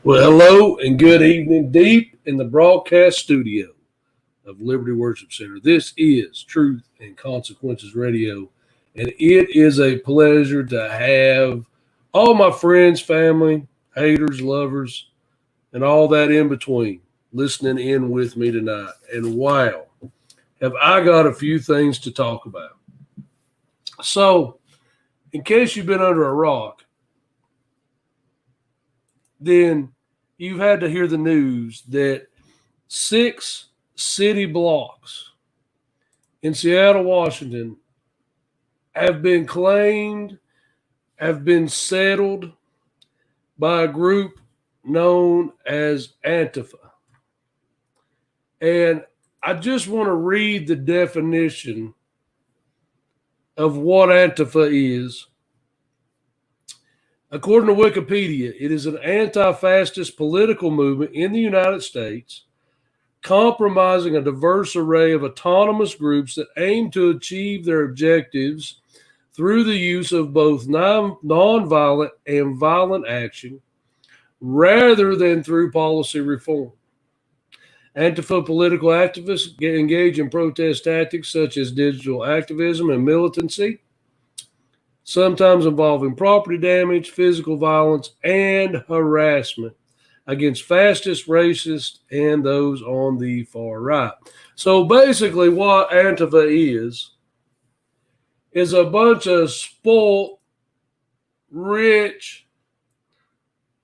Well, hello and good evening, deep in the broadcast studio of Liberty Worship Center. This is Truth and Consequences Radio, and it is a pleasure to have all my friends, family, haters, lovers, and all that in between listening in with me tonight. And wow, have I got a few things to talk about. So, in case you've been under a rock, then you've had to hear the news that 6 city blocks in Seattle, Washington have been claimed, have been settled by a group known as Antifa. And I just want to read the definition of what Antifa is. According to Wikipedia, it is an anti-fascist political movement in the United States compromising a diverse array of autonomous groups that aim to achieve their objectives through the use of both nonviolent and violent action rather than through policy reform. Antifa political activists engage in protest tactics such as digital activism and militancy, sometimes involving property damage, physical violence, and harassment against fascist, racist, and those on the far right. So basically what Antifa is a bunch of spoiled, rich,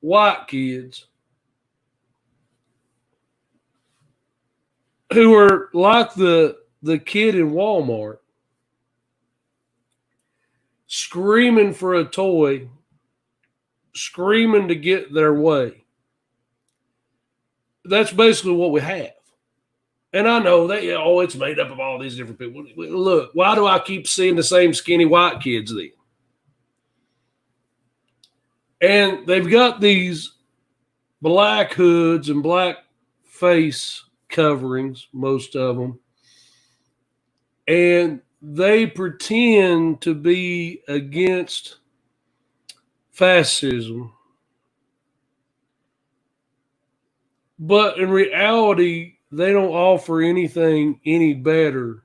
white kids who are like the kid in Walmart screaming for a toy, screaming to get their way. That's basically what we have. And I know that, it's made up of all these different people. Look, why do I keep seeing the same skinny white kids then? And they've got these black hoods and black face coverings, most of them. And they pretend to be against fascism. But in reality, they don't offer anything any better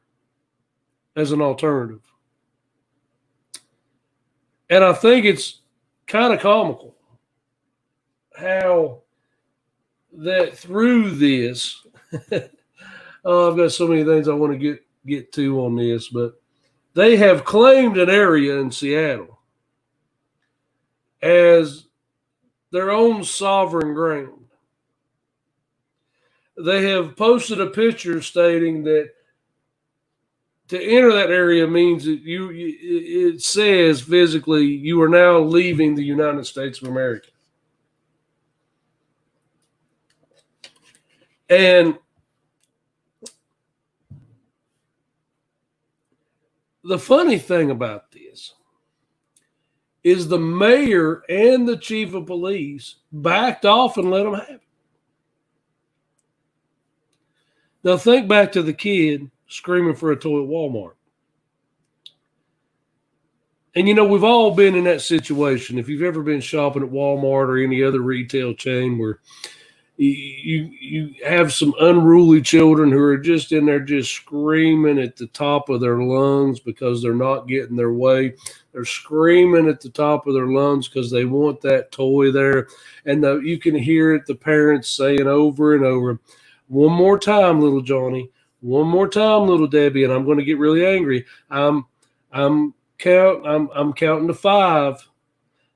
as an alternative. And I think it's kind of comical how that through this, I've got so many things I want to get to on this, but they have claimed an area in Seattle as their own sovereign ground. They have posted a picture stating that to enter that area means that it says physically you are now leaving the United States of America. And the funny thing about this is the mayor and the chief of police backed off and let them have it. Now think back to the kid screaming for a toy at Walmart. And we've all been in that situation. If you've ever been shopping at Walmart or any other retail chain where you have some unruly children who are just in there just screaming at the top of their lungs because they're not getting their way. They're screaming at the top of their lungs because they want that toy there. And you can hear it, the parents saying over and over, "One more time, little Johnny. One more time, little Debbie." And I'm going to get really angry. I'm counting to 5.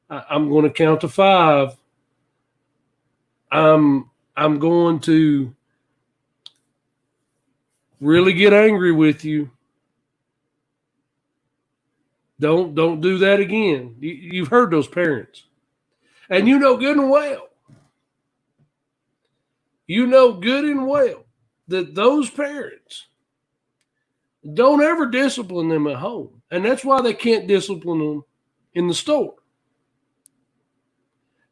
I'm going to count to 5. I'm going to really get angry with you. Don't do that again. You've heard those parents. And you know good and well. You know good and well that those parents don't ever discipline them at home. And that's why they can't discipline them in the store.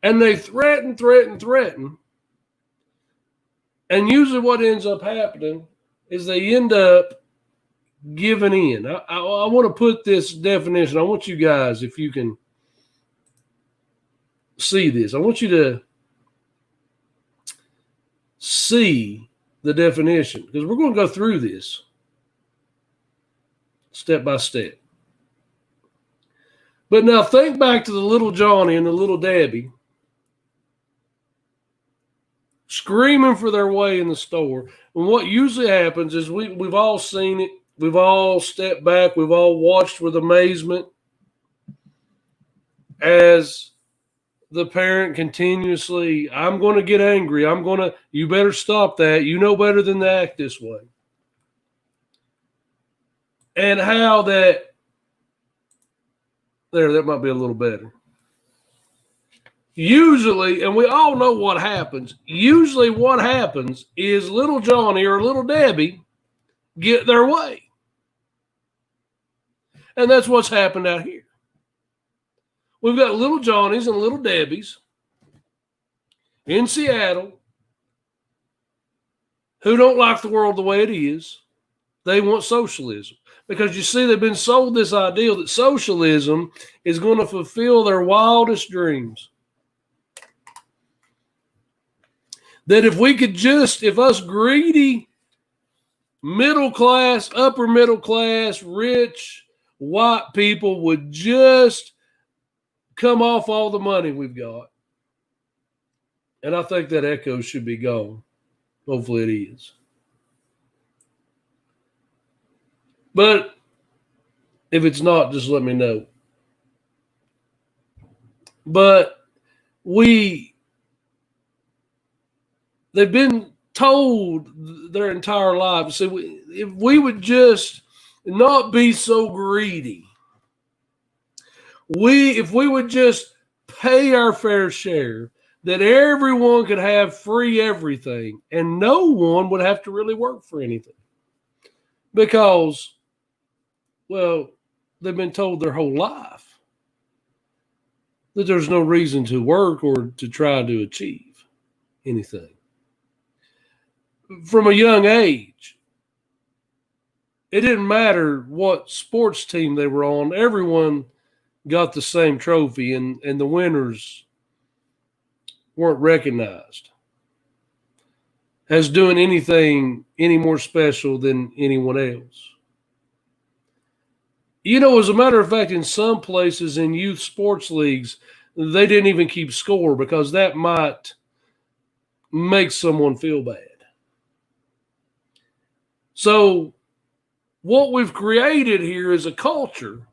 And they threaten. And usually what ends up happening is they end up giving in. I want to put this definition. I want you guys, if you can see this, I want you to see the definition, because we're going to go through this step by step. But now think back to the little Johnny and the little Debbie screaming for their way in the store. And what usually happens is we've all seen it. We've all stepped back. We've all watched with amazement as the parent continuously, I'm going to get angry. You better stop that. You know better than to act this way. And how that might be a little better. Usually, and we all know what happens, usually what happens is little Johnny or little Debbie get their way. And that's what's happened out here. We've got little Johnnies and little Debbies in Seattle who don't like the world the way it is. They want socialism. Because you see, they've been sold this ideal that socialism is going to fulfill their wildest dreams. That if us greedy, middle class, upper middle class, rich, white people would just come off all the money we've got. And I think that echo should be gone. Hopefully it is. But if it's not, just let me know. But they've been told their entire lives. So if we would just not be so greedy, if we would just pay our fair share, that everyone could have free everything and no one would have to really work for anything. Because, well, they've been told their whole life that there's no reason to work or to try to achieve anything. From a young age, it didn't matter what sports team they were on. Everyone got the same trophy, and the winners weren't recognized as doing anything any more special than anyone else. You know, as a matter of fact, in some places in youth sports leagues, they didn't even keep score because that might make someone feel bad. So what we've created here is a culture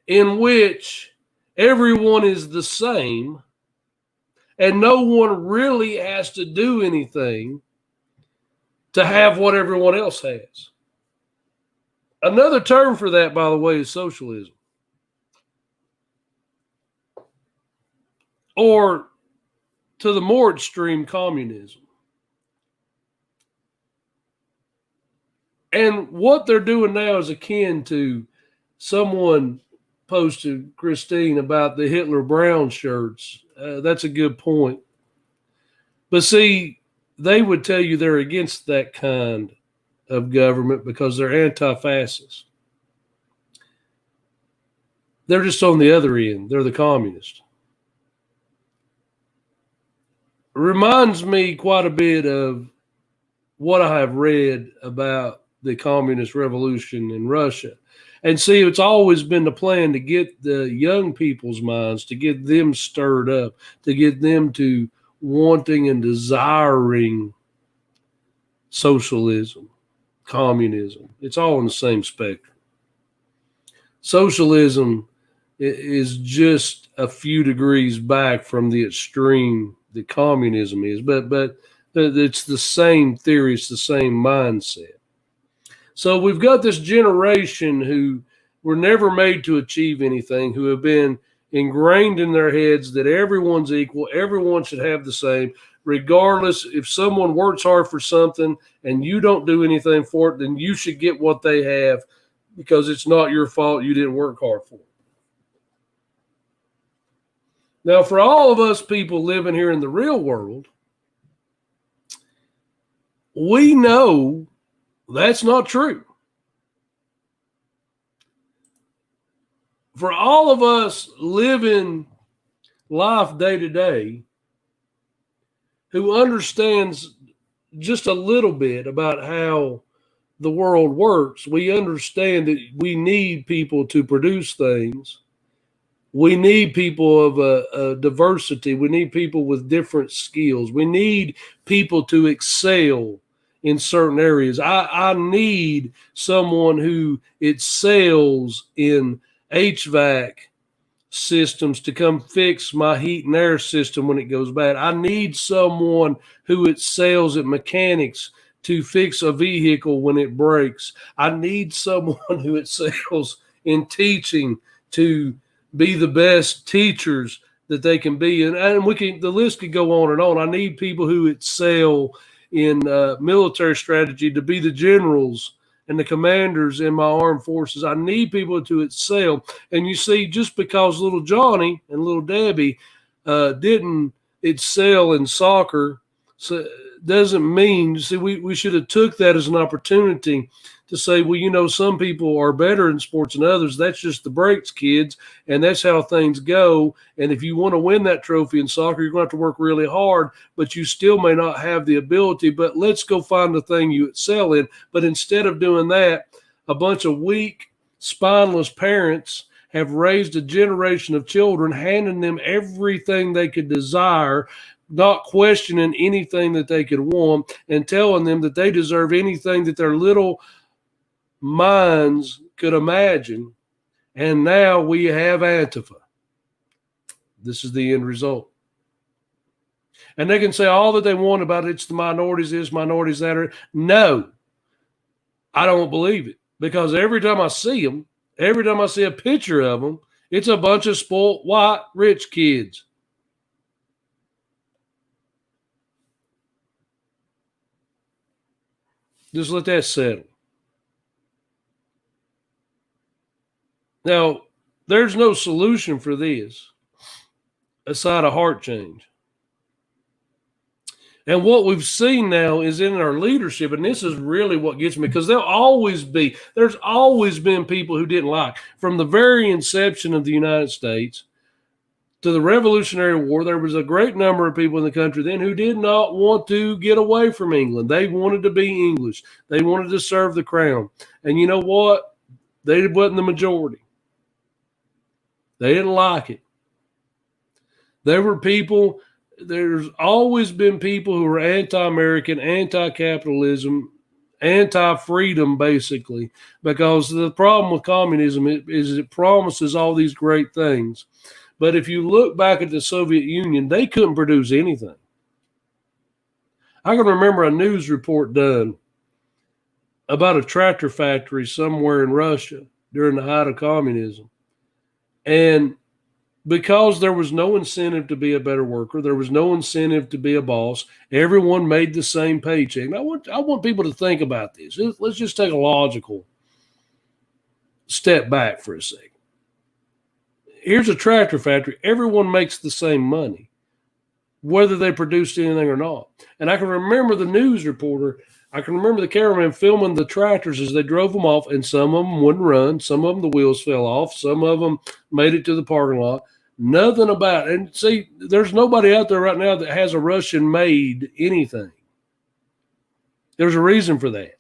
in which everyone is the same and no one really has to do anything to have what everyone else has. Another term for that, by the way, is socialism. Or, to the more extreme, communism. And what they're doing now is akin to someone posted, Christine, about the Hitler brown shirts. That's a good point. But see, they would tell you they're against that kind of government because they're anti-fascist. They're just on the other end. They're the communists. It reminds me quite a bit of what I have read about the communist revolution in Russia. And see, it's always been the plan to get the young people's minds, to get them stirred up, to get them to wanting and desiring socialism, communism. It's all in the same spectrum. Socialism is just a few degrees back from the extreme that communism is, but it's the same theory, it's the same mindset. So we've got this generation who were never made to achieve anything, who have been ingrained in their heads that everyone's equal, everyone should have the same, regardless if someone works hard for something and you don't do anything for it, then you should get what they have because it's not your fault you didn't work hard for it. Now, for all of us people living here in the real world, we know that's not true. For all of us living life day to day who understands just a little bit about how the world works, we understand that we need people to produce things. We need people of a diversity. We need people with different skills. We need people to excel in certain areas. I need someone who excels in HVAC systems to come fix my heat and air system when it goes bad. I need someone who excels at mechanics to fix a vehicle when it breaks. I need someone who excels in teaching to be the best teachers that they can be. And the list could go on and on. I need people who excel in military strategy to be the generals and the commanders in my armed forces. I need people to excel. And you see, just because little Johnny and little Debbie didn't excel in soccer, so doesn't mean, see, we should have took that as an opportunity to say, well, you know, some people are better in sports than others. That's just the breaks, kids, and that's how things go. And if you want to win that trophy in soccer, you're going to have to work really hard, but you still may not have the ability. But let's go find the thing you excel in. But instead of doing that, a bunch of weak, spineless parents have raised a generation of children, handing them everything they could desire, not questioning anything that they could want, and telling them that they deserve anything that their little minds could imagine. And now we have Antifa. This is the end result. And they can say all that they want about it's the minorities, this, minorities, that. No, I don't believe it. Because every time I see them, every time I see a picture of them, it's a bunch of spoiled, white, rich kids. Just let that settle. Now, there's no solution for this aside a heart change. And what we've seen now is in our leadership, and this is really what gets me, because there's always been people who didn't like. From the very inception of the United States to the Revolutionary War, there was a great number of people in the country then who did not want to get away from England. They wanted to be English. They wanted to serve the crown. And you know what? They wasn't the majority. They didn't like it. There's always been people who are anti-American, anti-capitalism, anti-freedom, basically, because the problem with communism is it promises all these great things. But if you look back at the Soviet Union, they couldn't produce anything. I can remember a news report done about a tractor factory somewhere in Russia during the height of communism. And because there was no incentive to be a better worker, there was no incentive to be a boss, everyone made the same paycheck. And I want people to think about this. Let's just take a logical step back for a second. Here's a tractor factory. Everyone makes the same money, whether they produced anything or not. And I can remember the news reporter, I can remember the cameraman filming the tractors as they drove them off, and some of them wouldn't run. Some of them, the wheels fell off. Some of them made it to the parking lot. Nothing about it. And see, there's nobody out there right now that has a Russian-made anything. There's a reason for that.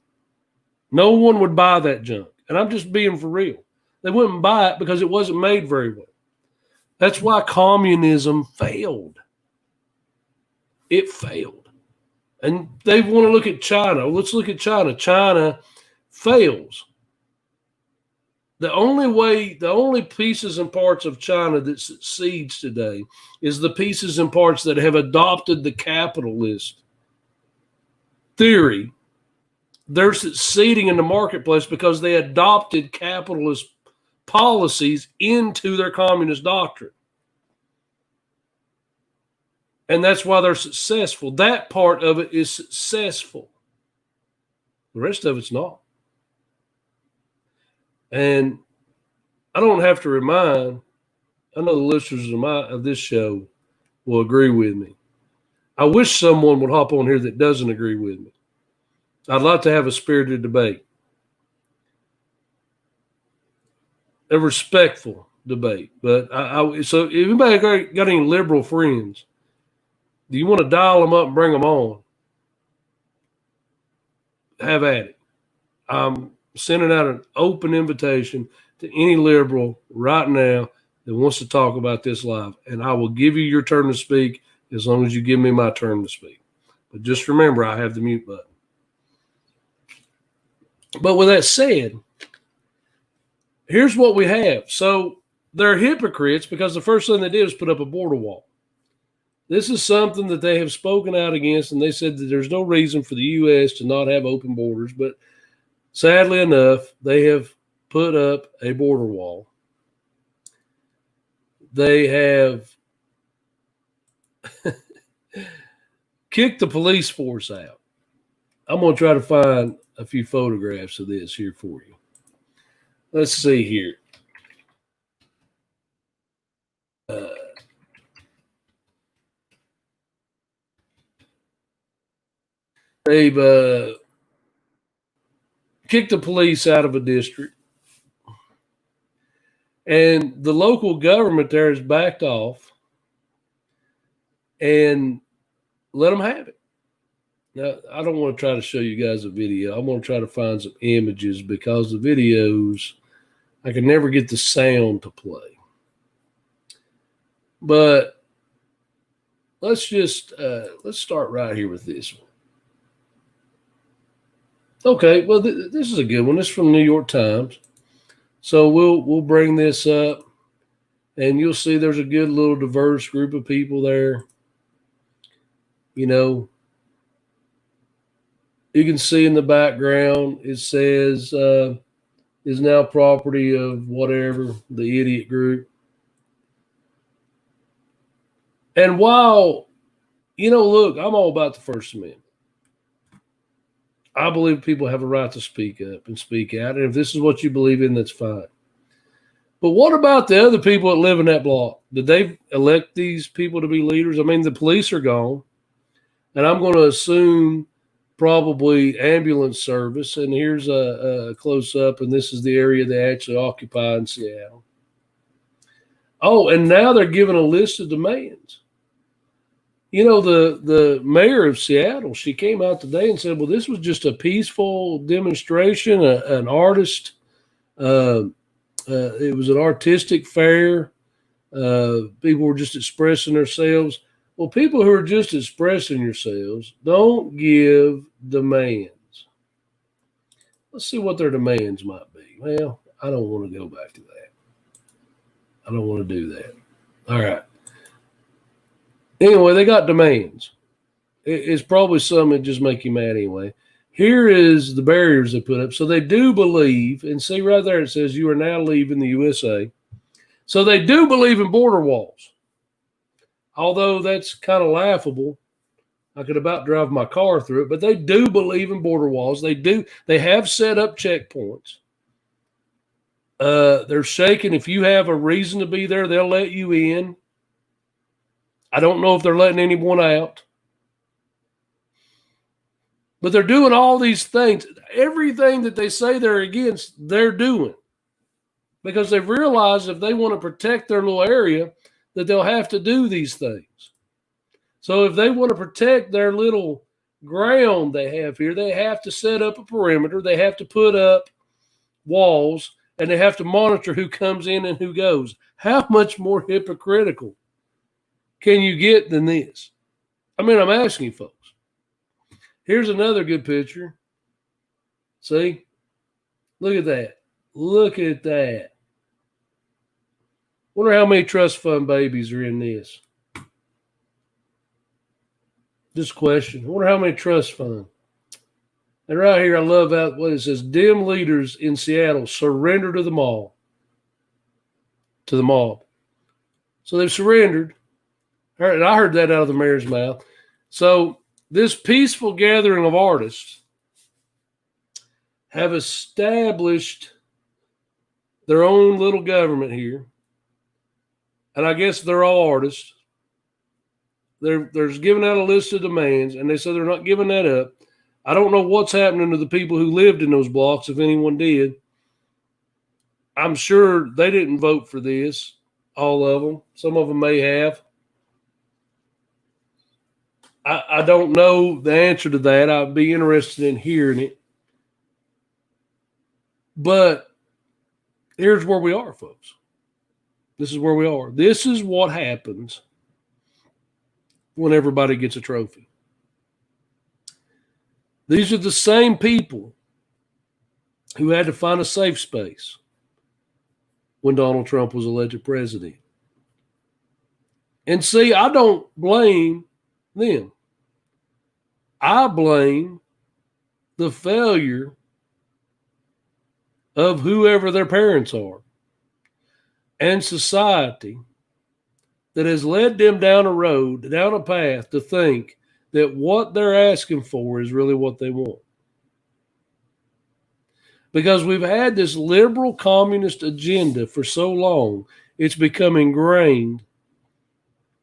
No one would buy that junk. And I'm just being for real. They wouldn't buy it because it wasn't made very well. That's why communism failed. It failed. And they want to look at China. Let's look at China. China fails. The only pieces and parts of China that succeeds today is the pieces and parts that have adopted the capitalist theory. They're succeeding in the marketplace because they adopted capitalist policies into their communist doctrine. And that's why they're successful. That part of it is successful. The rest of it's not. And I don't have to remind, I know the listeners of this show will agree with me. I wish someone would hop on here that doesn't agree with me. I'd like to have a spirited debate. A respectful debate. But so if anybody got any liberal friends Do you want to dial them up and bring them on? Have at it. I'm sending out an open invitation to any liberal right now that wants to talk about this live, and I will give you your turn to speak as long as you give me my turn to speak. But just remember, I have the mute button. But with that said, here's what we have. So they're hypocrites because the first thing they did was put up a border wall. This is something that they have spoken out against, and they said that there's no reason for the U.S. to not have open borders. But sadly enough, they have put up a border wall. They have kicked the police force out. I'm going to try to find a few photographs of this here for you. Let's see here. They've kicked the police out of a district, and the local government there has backed off and let them have it. Now, I don't want to try to show you guys a video. I'm going to try to find some images because the videos, I can never get the sound to play. But let's start right here with this one. Okay, well, this is a good one. This is from the New York Times. So we'll bring this up, and you'll see there's a good little diverse group of people there. You know, you can see in the background it says is now property of whatever, the idiot group. And while, look, I'm all about the First Amendment. I believe people have a right to speak up and speak out. And if this is what you believe in, that's fine. But what about the other people that live in that block? Did they elect these people to be leaders? I mean, the police are gone. And I'm going to assume probably ambulance service. And here's a close-up, and this is the area they actually occupy in Seattle. Oh, and now they're giving a list of demands. The mayor of Seattle, she came out today and said, well, this was just a peaceful demonstration, an artist. It was an artistic fair. People were just expressing themselves. Well, people who are just expressing yourselves don't give demands. Let's see what their demands might be. Well, I don't want to go back to that. I don't want to do that. All right. Anyway, they got demands. It's probably something that just make you mad anyway. Here is the barriers they put up. So they do believe, and see right there it says you are now leaving the USA. So they do believe in border walls. Although that's kind of laughable. I could about drive my car through it, but they do believe in border walls. They have set up checkpoints. They're shaking. If you have a reason to be there, they'll let you in. I don't know if they're letting anyone out. But they're doing all these things. Everything that they say they're against, they're doing. Because they've realized if they want to protect their little area, that they'll have to do these things. So if they want to protect their little ground they have here, they have to set up a perimeter. They have to put up walls, and they have to monitor who comes in and who goes. How much more hypocritical can you get than this? I mean, I'm asking you folks. Here's another good picture. See? Look at that. Look at that. Wonder how many trust fund babies are in this. Just a question. Wonder how many trust fund. And right here, I love what it says. Dim leaders in Seattle surrender to the mob. To the mob. So they've surrendered. And I heard that out of the mayor's mouth. So this peaceful gathering of artists have established their own little government here. And I guess they're all artists. They're giving out a list of demands, and they said they're not giving that up. I don't know what's happening to the people who lived in those blocks, if anyone did. I'm sure they didn't vote for this, all of them. Some of them may have. I don't know the answer to that. I'd be interested in hearing it. But here's where we are, folks. This is where we are. This is what happens when everybody gets a trophy. These are the same people who had to find a safe space when Donald Trump was elected president. And see, I don't blame them. I blame the failure of whoever their parents are and society that has led them down a road, down a path to think that what they're asking for is really what they want. Because we've had this liberal communist agenda for so long, it's become ingrained.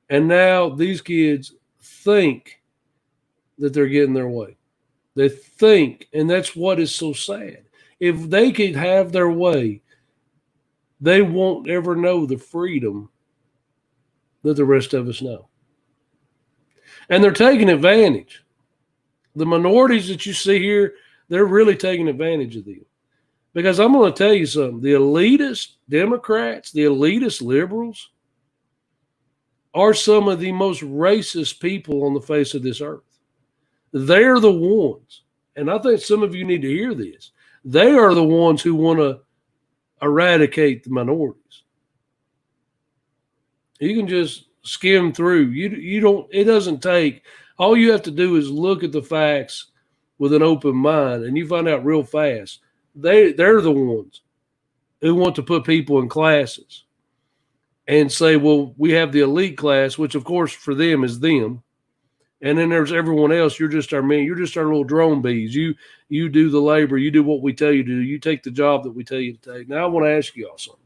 And now these kids think that they're getting their way. They think, and that's what is so sad. If they could have their way, they won't ever know the freedom that the rest of us know. And they're taking advantage. The minorities that you see here, they're really taking advantage of them. Because I'm going to tell you something. The elitist Democrats, the elitist liberals are some of the most racist people on the face of this earth. They're the ones, and I think some of you need to hear this. They are the ones who want to eradicate the minorities. You can just skim through. You don't. It doesn't take. All you have to do is look at the facts with an open mind, and you find out real fast. They're the ones who want to put people in classes and say, well, we have the elite class, which of course for them is them. And then there's everyone else. You're just our men. You're just our little drone bees. You do the labor. You do what we tell you to do. You take the job that we tell you to take. Now I want to ask you all something.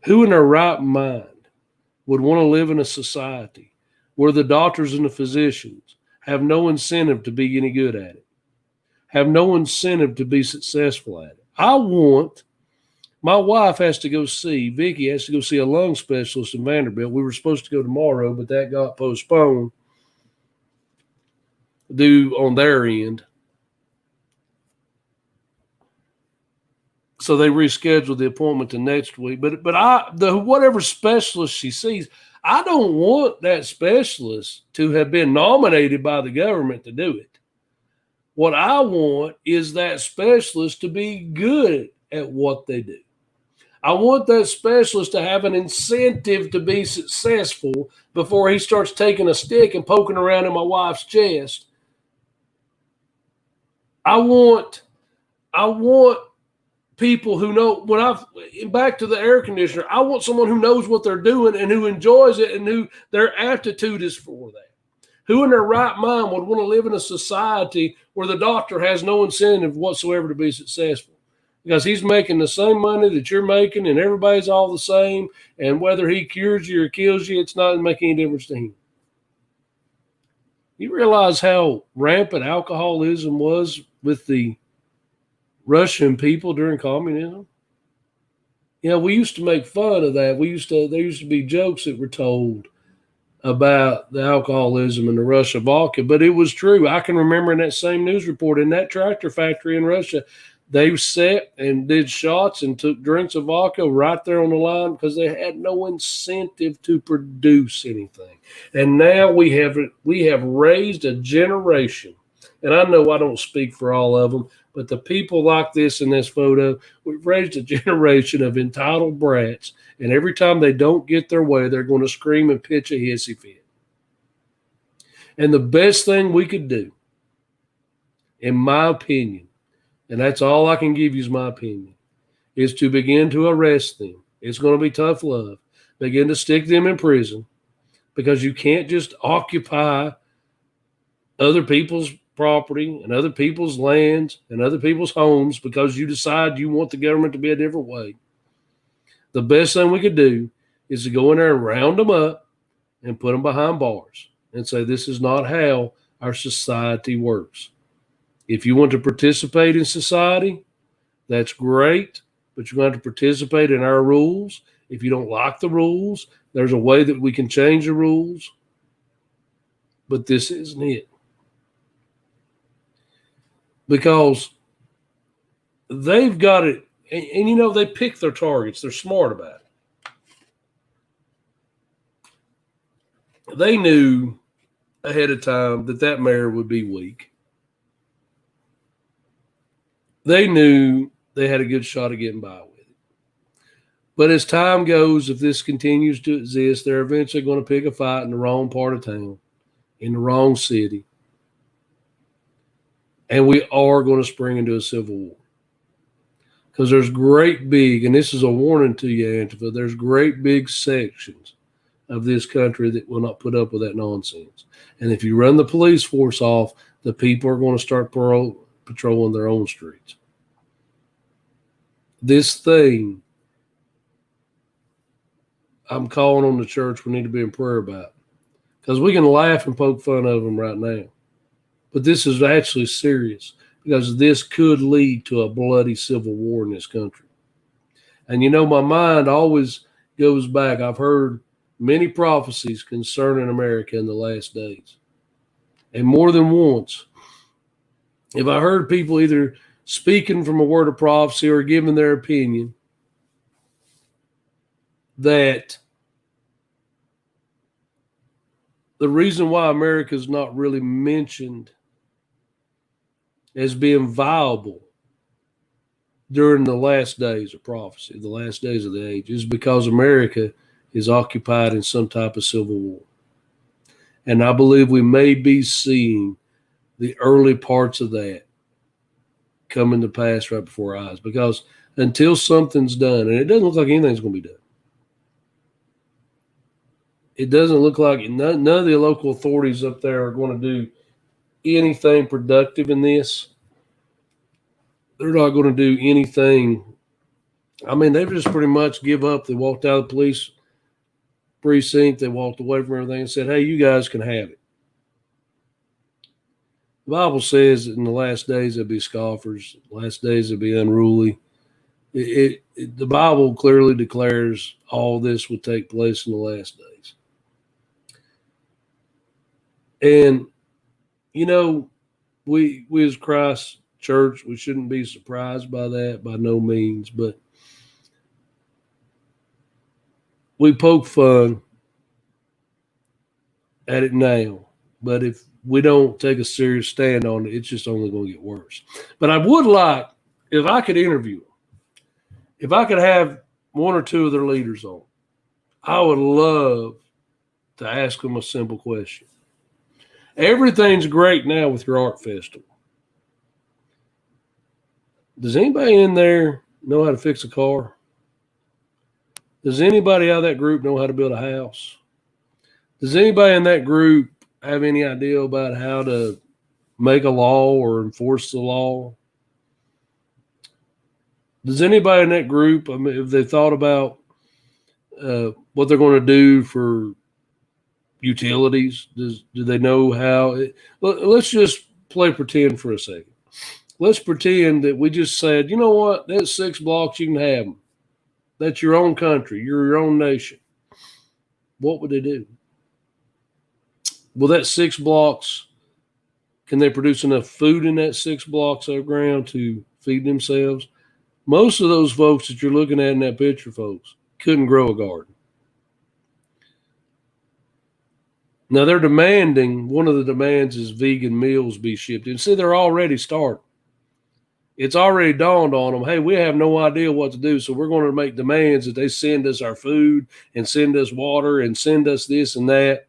Who in their right mind would want to live in a society where the doctors and the physicians have no incentive to be any good at it, have no incentive to be successful at it? My wife has to go see, Vicky has to go see a lung specialist in Vanderbilt. We were supposed to go tomorrow, but that got postponed due on their end. So they rescheduled the appointment to next week. But whatever specialist she sees, I don't want that specialist to have been nominated by the government to do it. What I want is that specialist to be good at what they do. I want that specialist to have an incentive to be successful before he starts taking a stick and poking around in my wife's chest. I want people who know, back to the air conditioner, I want someone who knows what they're doing and who enjoys it and who their aptitude is for that. Who in their right mind would want to live in a society where the doctor has no incentive whatsoever to be successful? Because he's making the same money that you're making and everybody's all the same. And whether he cures you or kills you, it's not making any difference to him. You realize how rampant alcoholism was with the Russian people during communism? Yeah, we used to make fun of that. There used to be jokes that were told about the alcoholism in the Russia vodka, but it was true. I can remember in that same news report in that tractor factory in Russia, they sat and did shots and took drinks of vodka right there on the line because they had no incentive to produce anything. And now we have raised a generation, and I know I don't speak for all of them, but the people like this in this photo, we've raised a generation of entitled brats, and every time they don't get their way, they're going to scream and pitch a hissy fit. And the best thing we could do, in my opinion, and that's all I can give you is my opinion, is to begin to arrest them. It's going to be tough love. Begin to stick them in prison, because you can't just occupy other people's property and other people's lands and other people's homes because you decide you want the government to be a different way. The best thing we could do is to go in there and round them up and put them behind bars and say, this is not how our society works. If you want to participate in society, that's great, but you're going to have to participate in our rules. If you don't like the rules, there's a way that we can change the rules. But this isn't it. Because they've got it, and they pick their targets. They're smart about it. They knew ahead of time that mayor would be weak. They knew they had a good shot of getting by with it. But as time goes, if this continues to exist, they're eventually going to pick a fight in the wrong part of town, in the wrong city. And we are going to spring into a civil war. Because there's great big, and this is a warning to you, Antifa, there's great big sections of this country that will not put up with that nonsense. And if you run the police force off, the people are going to start patrolling their own streets. This thing, I'm calling on the church we need to be in prayer about. Because we can laugh and poke fun of them right now. But this is actually serious, because this could lead to a bloody civil war in this country. And my mind always goes back. I've heard many prophecies concerning America in the last days. And more than once, if I heard people either speaking from a word of prophecy or giving their opinion, that the reason why America is not really mentioned as being viable during the last days of prophecy, the last days of the age, is because America is occupied in some type of civil war. And I believe we may be seeing the early parts of that coming to pass right before our eyes. Because until something's done, and it doesn't look like anything's going to be done. It doesn't look like none of the local authorities up there are going to do anything productive in this. They're not going to do anything. I mean, they've just pretty much give up. They walked out of the police precinct. They walked away from everything and said, hey, you guys can have it. The Bible says that in the last days there'll be scoffers. The last days there'll be unruly. The Bible clearly declares all this would take place in the last days. And, we as Christ Church, we shouldn't be surprised by that, by no means. But we poke fun at it now. But if we don't take a serious stand on it, it's just only going to get worse. But I would like, if I could interview them, if I could have one or two of their leaders on, I would love to ask them a simple question. Everything's great now with your art festival. Does anybody in there know how to fix a car? Does anybody out of that group know how to build a house? Does anybody in that group have any idea about how to make a law or enforce the law? Does anybody in that group, have they thought about what they're going to do for utilities? Do they know how? Let's just play pretend for a second. Let's pretend that we just said, you know what, that's 6 blocks, you can have them. That's your own country, you're your own nation. What would they do? Well, that 6 blocks, can they produce enough food in that 6 blocks of ground to feed themselves? Most of those folks that you're looking at in that picture, folks, couldn't grow a garden. Now, they're demanding, one of the demands is vegan meals be shipped in. See, they're already starting. It's already dawned on them, hey, we have no idea what to do, so we're going to make demands that they send us our food and send us water and send us this and that.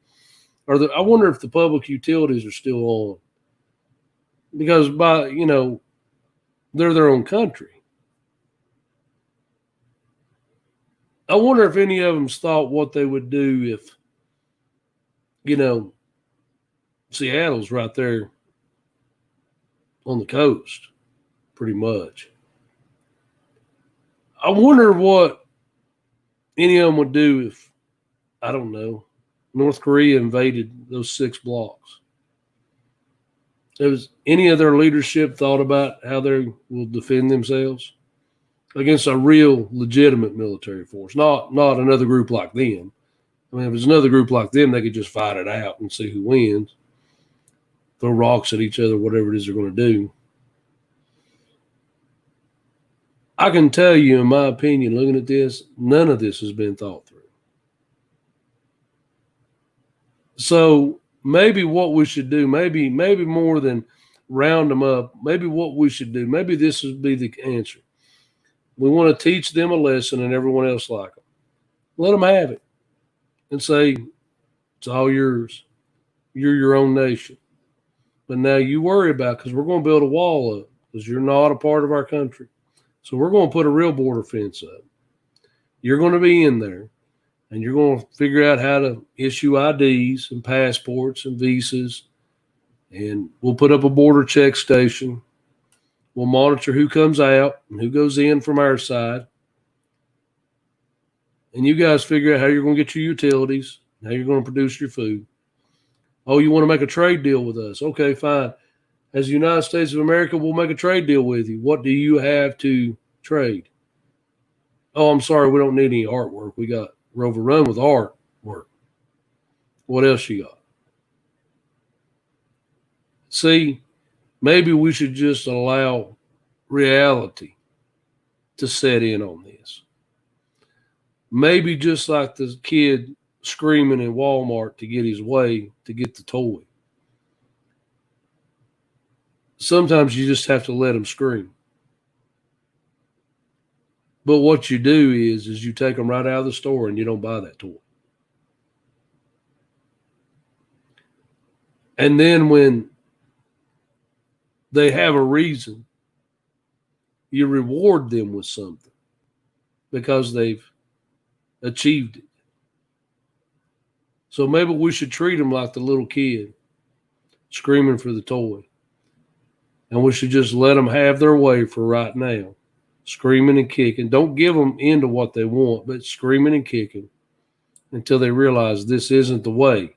I wonder if the public utilities are still on. Because they're their own country. I wonder if any of them's thought what they would do if, Seattle's right there on the coast, pretty much. I wonder what any of them would do if, I don't know, North Korea invaded those 6 blocks. Has any of their leadership thought about how they will defend themselves against a real legitimate military force, not another group like them? I mean, if it's another group like them, they could just fight it out and see who wins. throw rocks at each other, whatever it is they're going to do. I can tell you, in my opinion, looking at this, none of this has been thought through. So maybe what we should do, maybe more than round them up, maybe what we should do, maybe this would be the answer. We want to teach them a lesson and everyone else like them. Let them have it and say, it's all yours. You're your own nation. But now you worry about, because we're going to build a wall up because you're not a part of our country. So we're going to put a real border fence up. You're going to be in there, and you're going to figure out how to issue IDs and passports and visas, and we'll put up a border check station. We'll monitor who comes out and who goes in from our side. And you guys figure out how you're going to get your utilities, how you're going to produce your food. Oh, you want to make a trade deal with us? Okay, fine. As the United States of America, we'll make a trade deal with you. What do you have to trade? Oh, I'm sorry, we don't need any artwork. We got overrun with artwork. What else you got? See, maybe we should just allow reality to set in on this. Maybe just like the kid screaming in Walmart to get his way, to get the toy. Sometimes you just have to let them scream. But what you do is you take them right out of the store and you don't buy that toy. And then when they have a reason, you reward them with something because they've achieved it. So maybe we should treat them like the little kid screaming for the toy. And we should just let them have their way for right now, screaming and kicking. Don't give them into what they want, but screaming and kicking until they realize this isn't the way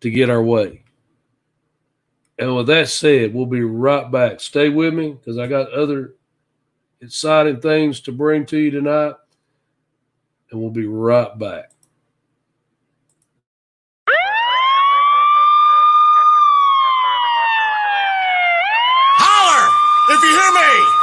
to get our way. And with that said, we'll be right back. Stay with me because I got other exciting things to bring to you tonight, and we'll be right back. If you hear me!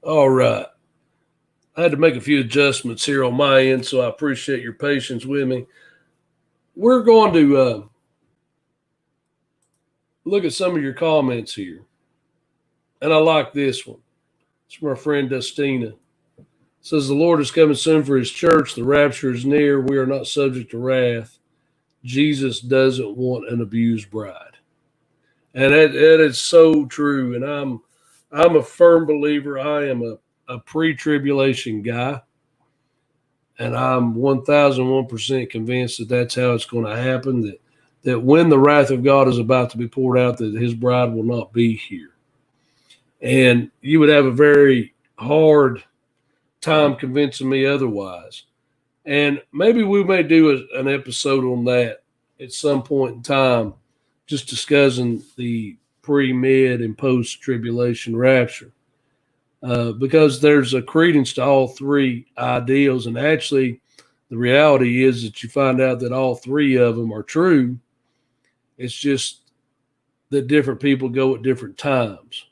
All right. I had to make a few adjustments here on my end, so I appreciate your patience with me. We're going to look at some of your comments here. And I like this one. It's from our friend Dustina. It says, the Lord is coming soon for his church. The rapture is near. We are not subject to wrath. Jesus doesn't want an abused bride. And that is so true. And I'm a firm believer. I am a pre-tribulation guy. And I'm 1,001% convinced that that's how it's going to happen, that when the wrath of God is about to be poured out, that his bride will not be here. And you would have a very hard time convincing me otherwise. And maybe we may do an episode on that at some point in time, just discussing the pre, mid, and post-tribulation rapture. Because there's a credence to all three ideals. And actually, the reality is that you find out that all three of them are true. It's just that different people go at different times.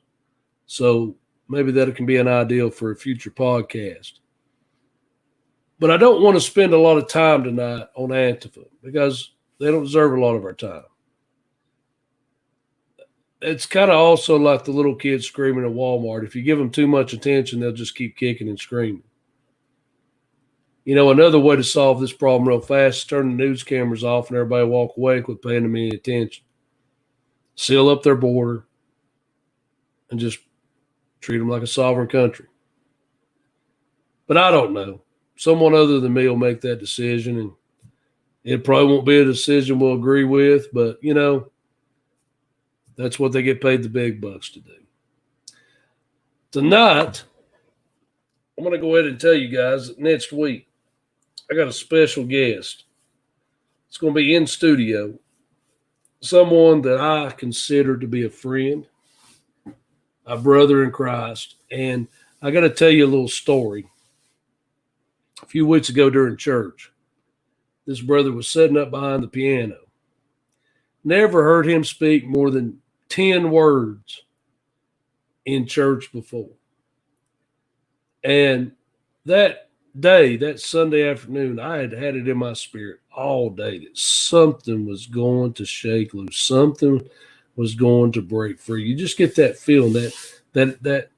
So maybe that can be an ideal for a future podcast. But I don't want to spend a lot of time tonight on Antifa because they don't deserve a lot of our time. it's kind of also like the little kids screaming at Walmart. If you give them too much attention, they'll just keep kicking and screaming. Another way to solve this problem real fast is turn the news cameras off and everybody walk away, quit paying them any attention. Seal up their border and just treat them like a sovereign country. But I don't know. Someone other than me will make that decision, and it probably won't be a decision we'll agree with, but, that's what they get paid the big bucks to do. Tonight, I'm going to go ahead and tell you guys that next week, I got a special guest. It's going to be in studio. Someone that I consider to be a friend, a brother in Christ. And I got to tell you a little story. A few weeks ago during church, this brother was sitting up behind the piano. Never heard him speak more than 10 words in church before. And that day, that Sunday afternoon, I had it in my spirit all day that something was going to shake loose. Something was going to break free. You just get that feeling, that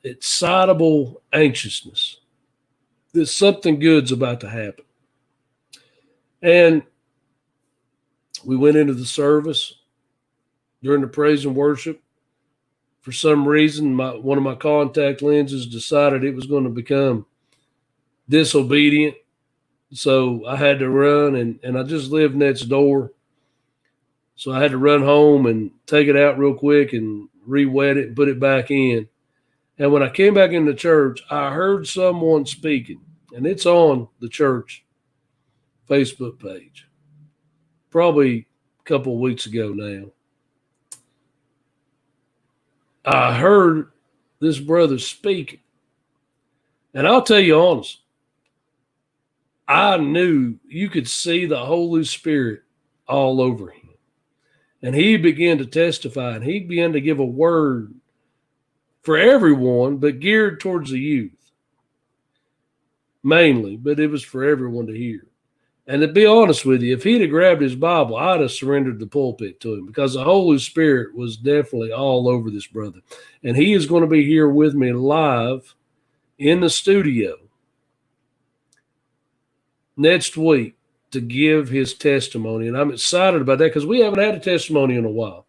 excitable anxiousness that something good's about to happen. And we went into the service during the praise and worship. For some reason, one of my contact lenses decided it was going to become disobedient. So I had to run, and I just lived next door. So I had to run home and take it out real quick and re-wet it and put it back in. And when I came back into church, I heard someone speaking, and it's on the church Facebook page, probably a couple of weeks ago now. I heard this brother speaking. And I'll tell you honestly, I knew you could see the Holy Spirit all over him. And he began to testify, and he began to give a word for everyone, but geared towards the youth mainly, but it was for everyone to hear. And to be honest with you, if he'd have grabbed his Bible, I'd have surrendered the pulpit to him, because the Holy Spirit was definitely all over this brother. And he is going to be here with me live in the studio next week to give his testimony. And I'm excited about that because we haven't had a testimony in a while.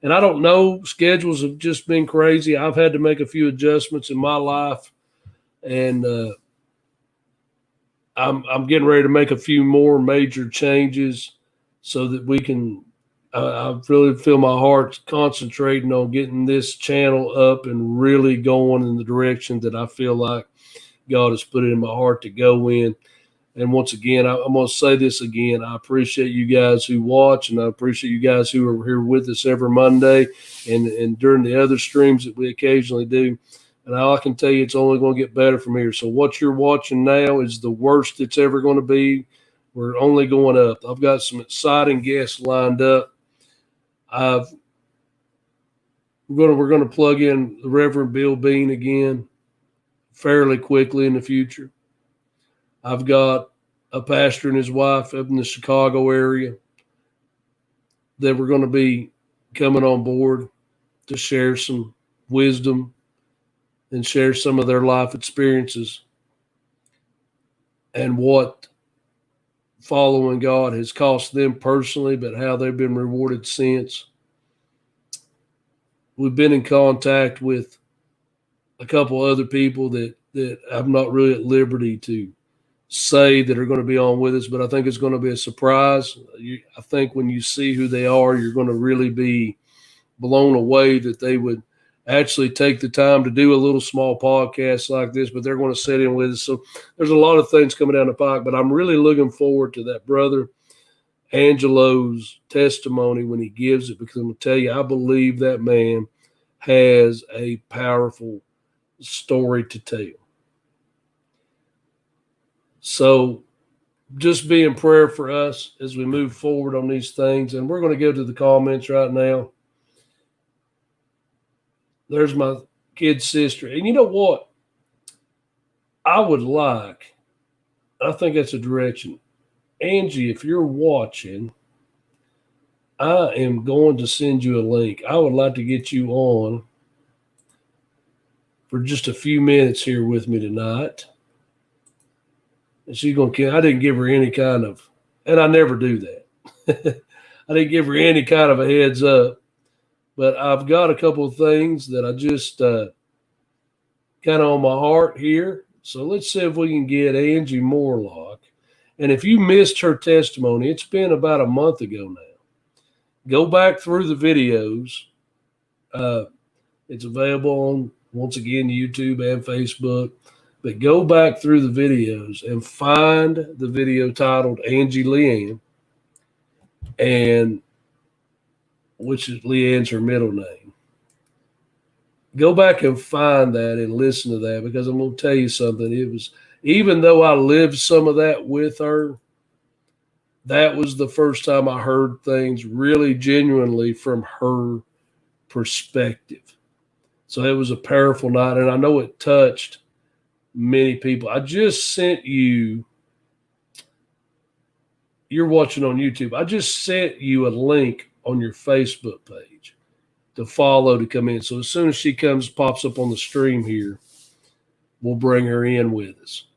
And I don't know, schedules have just been crazy. I've had to make a few adjustments in my life, and I'm getting ready to make a few more major changes so that we can. I really feel my heart concentrating on getting this channel up and really going in the direction that I feel like God has put it in my heart to go in. And once again, I'm going to say this again. I appreciate you guys who watch, and I appreciate you guys who are here with us every Monday and during the other streams that we occasionally do. And all I can tell you, it's only going to get better from here. So what you're watching now is the worst it's ever going to be. We're only going up. I've got some exciting guests lined up. We're going to plug in the Reverend Bill Bean again fairly quickly in the future. I've got a pastor and his wife up in the Chicago area that we're going to be coming on board to share some wisdom and share some of their life experiences and what following God has cost them personally, but how they've been rewarded since. We've been in contact with a couple other people that I'm not really at liberty to say that are going to be on with us, but I think it's going to be a surprise. I think when you see who they are, you're going to really be blown away that they would actually take the time to do a little small podcast like this, but they're going to sit in with us. So there's a lot of things coming down the pike, but I'm really looking forward to that brother Angelo's testimony when he gives it, because I'm going to tell you, I believe that man has a powerful story to tell. So just be in prayer for us as we move forward on these things. And we're going to go to the comments right now. There's my kid sister. And you know what? I would like, I think that's a direction. Angie, if you're watching, I am going to send you a link. I would like to get you on for just a few minutes here with me tonight. And she's going to, I didn't give her any kind of, and I never do that. I didn't give her any kind of a heads up, but I've got a couple of things that I just kind of on my heart here. So let's see if we can get Angie Morlock. And if you missed her testimony, it's been about a month ago now. Go back through the videos. It's available on, once again, YouTube and Facebook. But go back through the videos and find the video titled Angie Leanne, and which is Leanne's her middle name. Go back and find that and listen to that, because I'm going to tell you something. It was, even though I lived some of that with her, that was the first time I heard things really genuinely from her perspective. So it was a powerful night, and I know it touched many people. I just sent you, you're watching on YouTube, I just sent you a link on your Facebook page to follow to come in. So as soon as she comes, pops up on the stream here, we'll bring her in with us.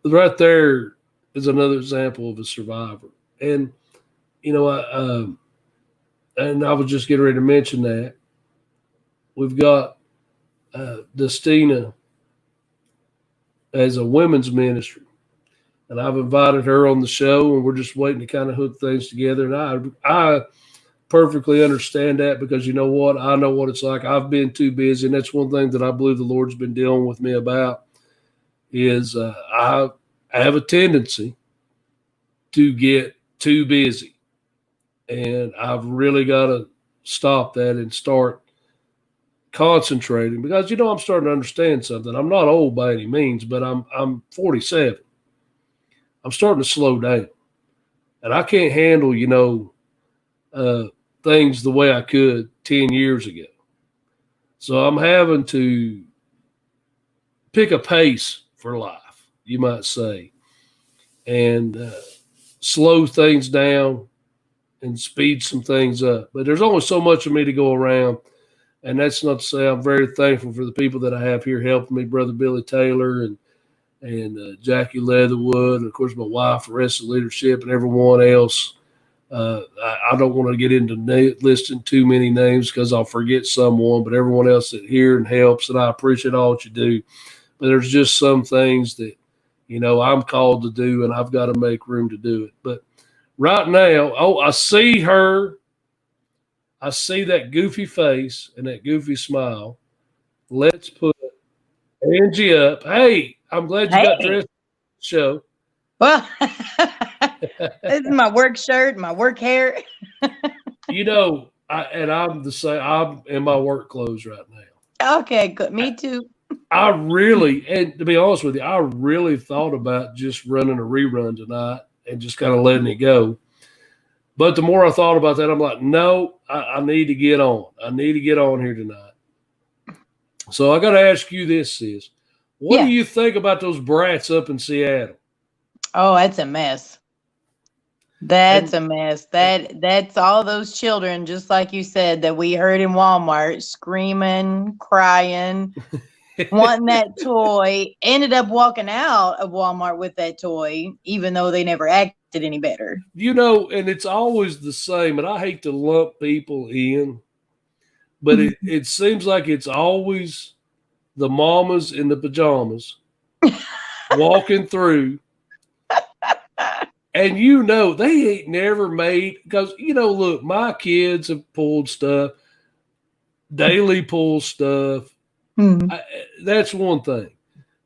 Right there is another example of a survivor. And, you know, and I was just getting ready to mention that. We've got Destina as a women's ministry. And I've invited her on the show, and we're just waiting to kind of hook things together. And I perfectly understand that, because you know what? I know what it's like. I've been too busy, and that's one thing that I believe the Lord's been dealing with me about is I have a tendency to get too busy. And I've really got to stop that and start concentrating, because, you know, I'm starting to understand something. I'm not old by any means, but I'm 47. I'm starting to slow down, and I can't handle, you know, things the way I could 10 years ago. So I'm having to pick a pace for life, you might say, and slow things down and speed some things up. But there's only so much of me to go around. And that's not to say I'm very thankful for the people that I have here helping me, Brother Billy Taylor and Jackie Leatherwood, and of course my wife, the rest of the leadership, and everyone else. I don't want to get into listing too many names because I'll forget someone, but everyone else that here and helps, and I appreciate all that you do. But there's just some things that, you know, I'm called to do, and I've got to make room to do it. But right now, I see her. I see that goofy face and that goofy smile. Let's put Angie up. Hey, I'm glad you got dressed for the show. Well, this is my work shirt, my work hair. You know, I'm the same. I'm in my work clothes right now. Okay, good. Me too. I really, and to be honest with you, I really thought about just running a rerun tonight and just kind of letting it go. But the more I thought about that, I'm like, no, I need to get on. I need to get on here tonight. So I got to ask you this, sis. What do you think about those brats up in Seattle? Oh, that's a mess. That's a mess. That's all those children, just like you said, that we heard in Walmart screaming, crying, wanting that toy, ended up walking out of Walmart with that toy, even though they never acted any better. You know, and it's always the same, and I hate to lump people in, but it seems like it's always the mamas in the pajamas walking through. And you know, they ain't never made, because, you know, look, my kids have pulled stuff, daily pull stuff. That's one thing.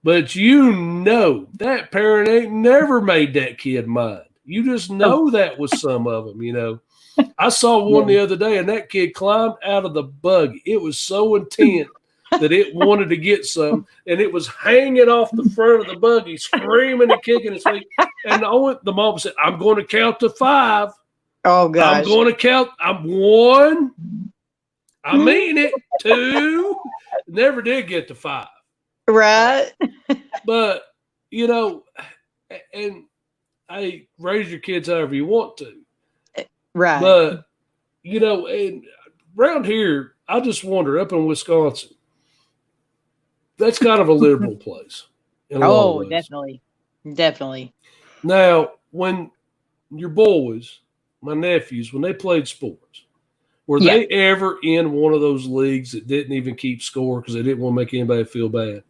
But you know, that parent ain't never made that kid mind. You just know that was some of them, you know. I saw one the other day, and that kid climbed out of the buggy. It was so intent that it wanted to get some, and it was hanging off the front of the buggy, screaming and kicking its feet. And the mom said, I'm going to count to 5. Oh, gosh. I'm going to count. I'm 1. I mean it. 2. Never did get to 5. Right. But, you know, and hey, raise your kids however you want to. Right. But, and around here, I just wonder, up in Wisconsin, that's kind of a liberal place in a lot of Oh, ways. definitely. Definitely. Now, when your boys, my nephews, when they played sports, were Yeah. they ever in one of those leagues that didn't even keep score because they didn't want to make anybody feel bad?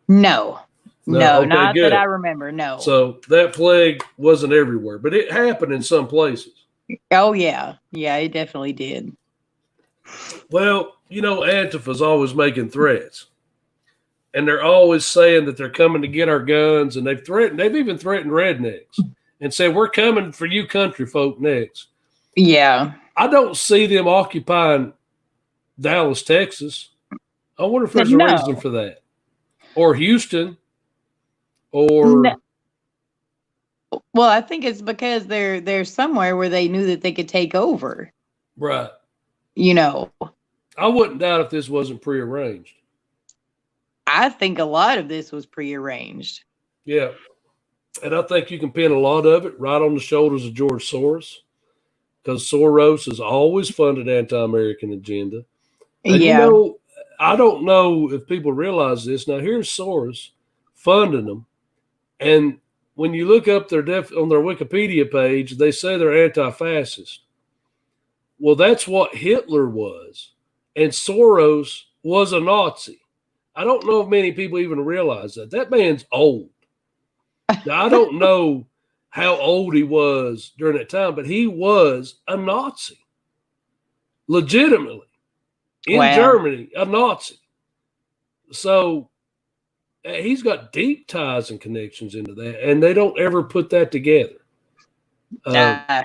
No. No, Okay, not good. that I remember. No. So that plague wasn't everywhere, but it happened in some places. Oh, yeah. Yeah, it definitely did. Well, Antifa's always making threats. And they're always saying that they're coming to get our guns, and they've even threatened rednecks and said, we're coming for you country folk next. Yeah. I don't see them occupying Dallas, Texas. I wonder if there's a reason for that. Or Houston. Or No. Well, I think it's because they're somewhere where they knew that they could take over. Right. I wouldn't doubt if this wasn't prearranged. I think a lot of this was prearranged. Yeah. And I think you can pin a lot of it right on the shoulders of George Soros, because Soros has always funded anti-American agenda. And I don't know if people realize this. Now, here's Soros funding them. And when you look up on their Wikipedia page, they say they're anti-fascist. Well, that's what Hitler was. And Soros was a Nazi. I don't know if many people even realize that. That man's old. Now, I don't know how old he was during that time, but he was a Nazi. Legitimately. In Germany, a Nazi. So he's got deep ties and connections into that, and they don't ever put that together. But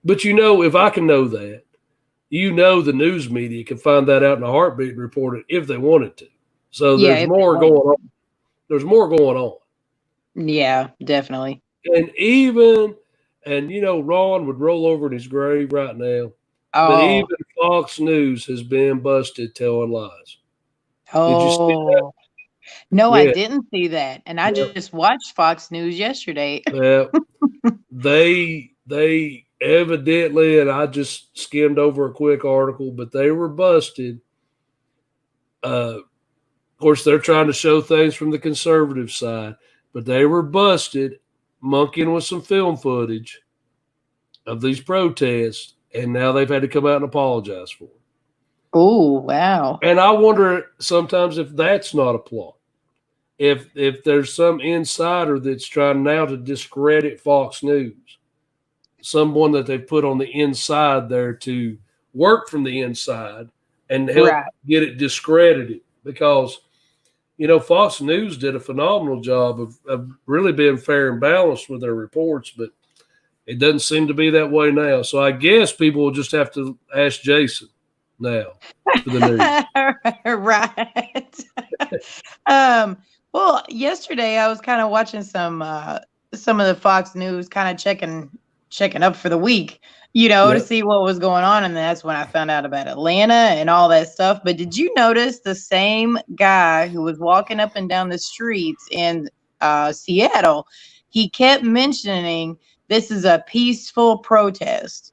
if I can know that, the news media can find that out in a heartbeat and report it if they wanted to. So there's more going on. There's more going on. Yeah, definitely. And Ron would roll over in his grave right now. Oh. But even Fox News has been busted telling lies. Oh. Did you see that? No, I didn't see that. And I just watched Fox News yesterday. Yeah. They evidently, and I just skimmed over a quick article, but they were busted. Of course, they're trying to show things from the conservative side, but they were busted monkeying with some film footage of these protests, and now they've had to come out and apologize for it. Oh, wow. And I wonder sometimes if that's not a plot. If there's some insider that's trying now to discredit Fox News, someone that they've put on the inside there to work from the inside and help get it discredited, because Fox News did a phenomenal job of really being fair and balanced with their reports, but it doesn't seem to be that way now. So I guess people will just have to ask Jason now for the news. Right. Well, yesterday I was kind of watching some of the Fox News, kind of checking up for the week, to see what was going on. And that's when I found out about Atlanta and all that stuff. But did you notice the same guy who was walking up and down the streets in Seattle, he kept mentioning this is a peaceful protest.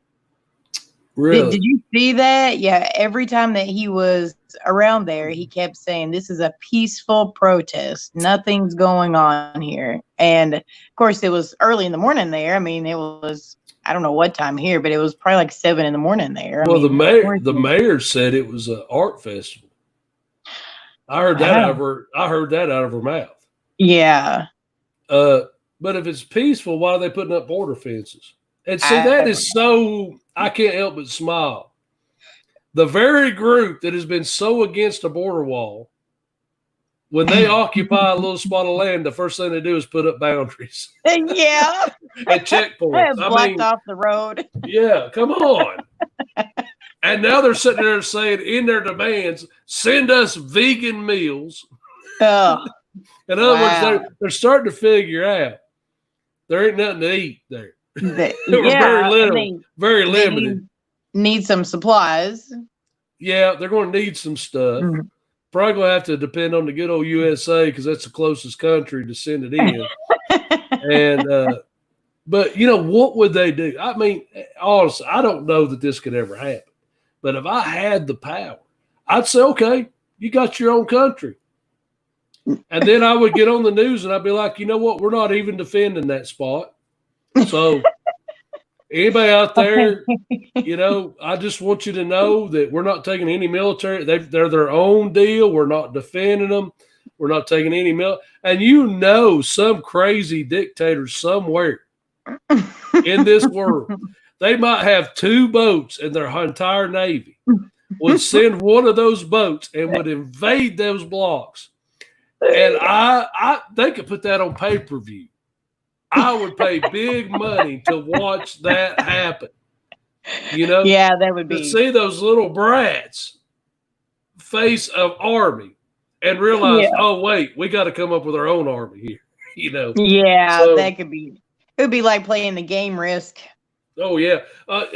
Really? Did you see that? Yeah. Every time that he was around there, he kept saying, this is a peaceful protest. Nothing's going on here. And of course, it was early in the morning there. I mean, it was, I don't know what time here, but it was probably like 7 a.m. there. Well, the mayor said it was an art festival. I heard that out of her mouth. Yeah. But if it's peaceful, why are they putting up border fences? And see, that is so, I can't help but smile. The very group that has been so against a border wall, when they occupy a little spot of land, the first thing they do is put up boundaries. Yeah. And checkpoints. Blocked off the road. Yeah, come on. And now they're sitting there saying in their demands, send us vegan meals. Oh. In other words, they're starting to figure out there ain't nothing to eat there. Very limited. Need some supplies. Yeah, they're going to need some stuff. Mm-hmm. Probably going to have to depend on the good old USA, because that's the closest country to send it in. And But what would they do? I mean, honestly, I don't know that this could ever happen. But if I had the power, I'd say, okay, you got your own country. And then I would get on the news and I'd be like, you know what? We're not even defending that spot. So anybody out there, I just want you to know that we're not taking any military. They're their own deal. We're not defending them. We're not taking any And some crazy dictator somewhere in this world, they might have 2 boats in their entire navy, would send one of those boats and would invade those blocks. And they could put that on pay-per-view. I would pay big money to watch that happen. Yeah, that would be. To see those little brats face an army and realize, oh, wait, we got to come up with our own army here. Yeah, so, that could be. It would be like playing the game Risk. Oh, yeah. Well,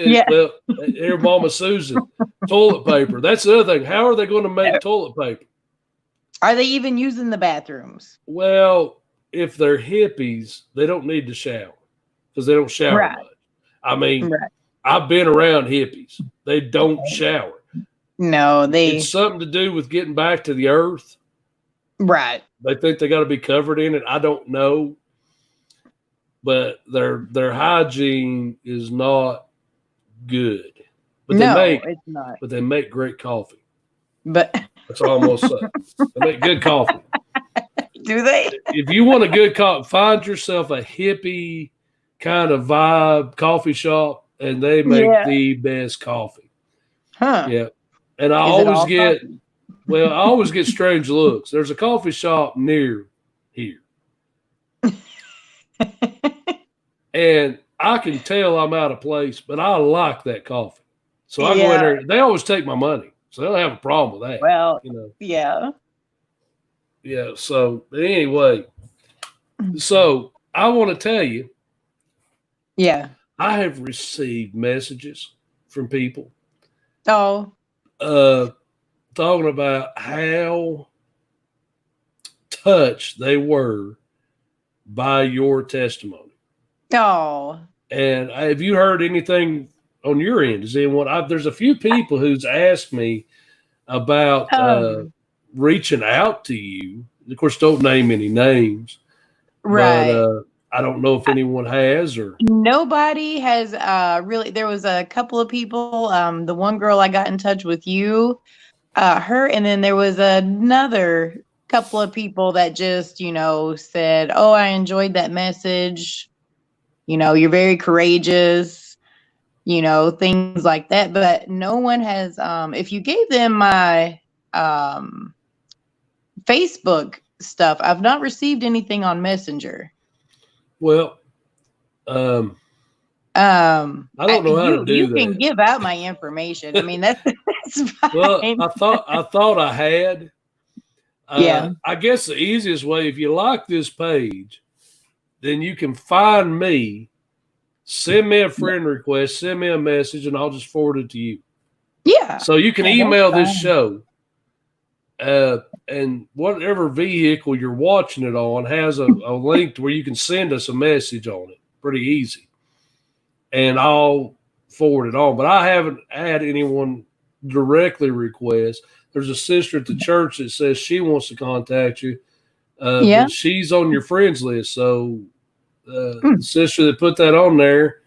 here, Mama Susan, toilet paper. That's the other thing. How are they going to make toilet paper? Are they even using the bathrooms? Well, if they're hippies, they don't need to shower because they don't shower much. I mean, I've been around hippies. They don't shower. No, it's something to do with getting back to the earth. Right. They think they got to be covered in it. I don't know. But their hygiene is not good. But it's not. But they make great coffee. But that's all I'm gonna say. They make good coffee. Do they? If you want a good coffee, find yourself a hippie kind of vibe coffee shop, and they make the best coffee. Huh? Yeah. And I always get strange looks. There's a coffee shop near here. And I can tell I'm out of place, but I like that coffee. So I go in there. They always take my money, so they don't have a problem with that. Well, yeah. So anyway, so I want to tell you. Yeah. I have received messages from people. Oh. Talking about how touched they were by your testimony. Oh. And have you heard anything on your end? Is anyone? There's a few people who's asked me about reaching out to you. Of course, don't name any names. Right. But I don't know if anyone has or nobody has really. There was a couple of people. The one girl I got in touch with you, her, and then there was another couple of people that just said, "Oh, I enjoyed that message. You're very courageous, things like that." But no one has, if you gave them my Facebook stuff, I've not received anything on Messenger. Well, I don't know how to do that. You can give out my information. I mean, that's fine. Well, I thought I had. I guess the easiest way, if you like this page, then you can find me, send me a friend request, send me a message, and I'll just forward it to you. Yeah. So you can email this show, and whatever vehicle you're watching it on has a link to where you can send us a message on it. Pretty easy. And I'll forward it on. But I haven't had anyone directly request. There's a sister at the church that says she wants to contact you. But she's on your friends list. So the sister that put that on there,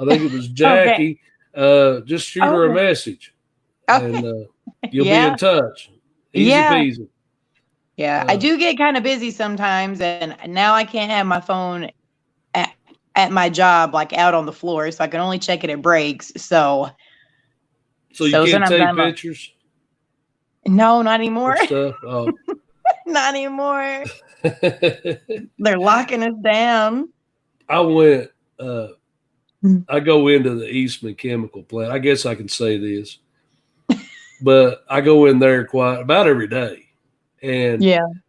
I think it was Jackie, just shoot her a message. And you'll be in touch. Easy peasy. Yeah, I do get kind of busy sometimes, and now I can't have my phone at my job, like out on the floor, so I can only check it at breaks. So you can't take pictures? No, not anymore. Oh. Not anymore. They're locking us down. I went. I go into the Eastman Chemical Plant. I guess I can say this, but I go in there about every day. And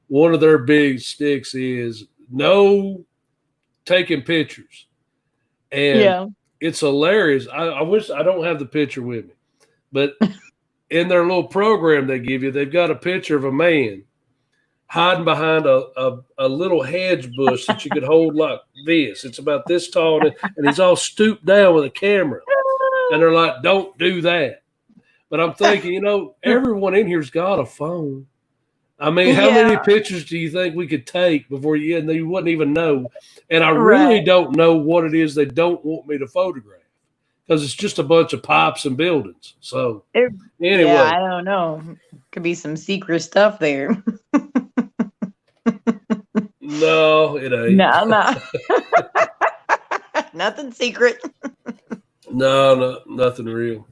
one of their big sticks is no taking pictures. And it's hilarious. I wish I don't have the picture with me, but in their little program they give you, they've got a picture of a man hiding behind a little hedge bush that you could hold like this. It's about this tall, and he's all stooped down with a camera. And they're like, don't do that. But I'm thinking, everyone in here's got a phone. I mean, how many pictures do you think we could take before you wouldn't even know? And I really don't know what it is they don't want me to photograph, because it's just a bunch of pipes and buildings. So anyway. Yeah, I don't know. Could be some secret stuff there. No, it ain't. No. Nothing secret. No, nothing real.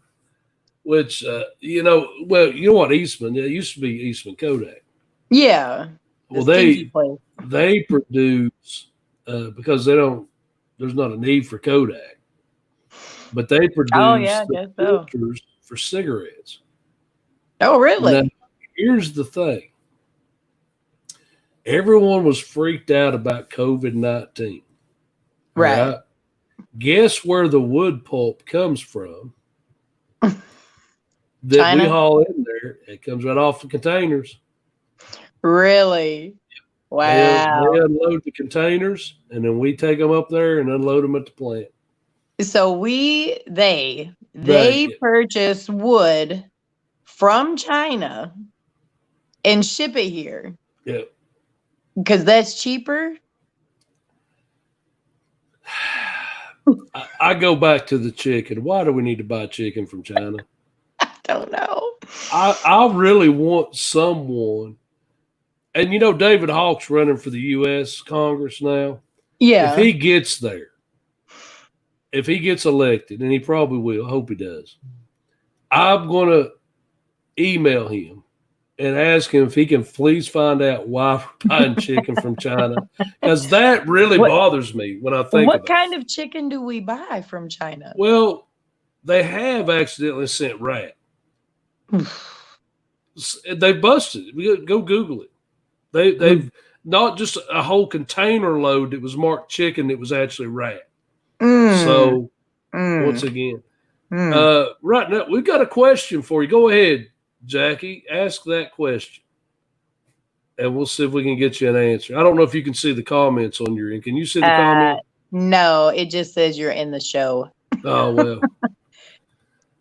Which, you know what, Eastman, it used to be Eastman Kodak. Yeah. Well, they produce, because there's not a need for Kodak, but they produce filters for cigarettes. Oh, really? Now, here's the thing. Everyone was freaked out about COVID-19. Right. Guess where the wood pulp comes from? That China? We haul in there. It comes right off the containers. Really? Wow. They unload the containers, and then we take them up there and unload them at the plant. So they purchase wood from China and ship it here. Yeah. Because that's cheaper? I go back to the chicken. Why do we need to buy chicken from China? I don't know. I really want someone, and David Hawk's running for the U.S. Congress now. Yeah. If he gets there, if he gets elected, and he probably will, I hope he does, I'm going to email him and ask him if he can please find out why we're buying chicken from China, because that really bothers me when I think about it. What kind of chicken do we buy from China? Well, they have accidentally sent rat. They busted it. Go Google it. They've not just a whole container load that was marked chicken, it was actually rat. So once again, right now we've got a question for you. Go ahead, Jackie. Ask that question, and we'll see if we can get you an answer. I don't know if you can see the comments on your end. Can you see the comment? No, it just says you're in the show. Oh, well.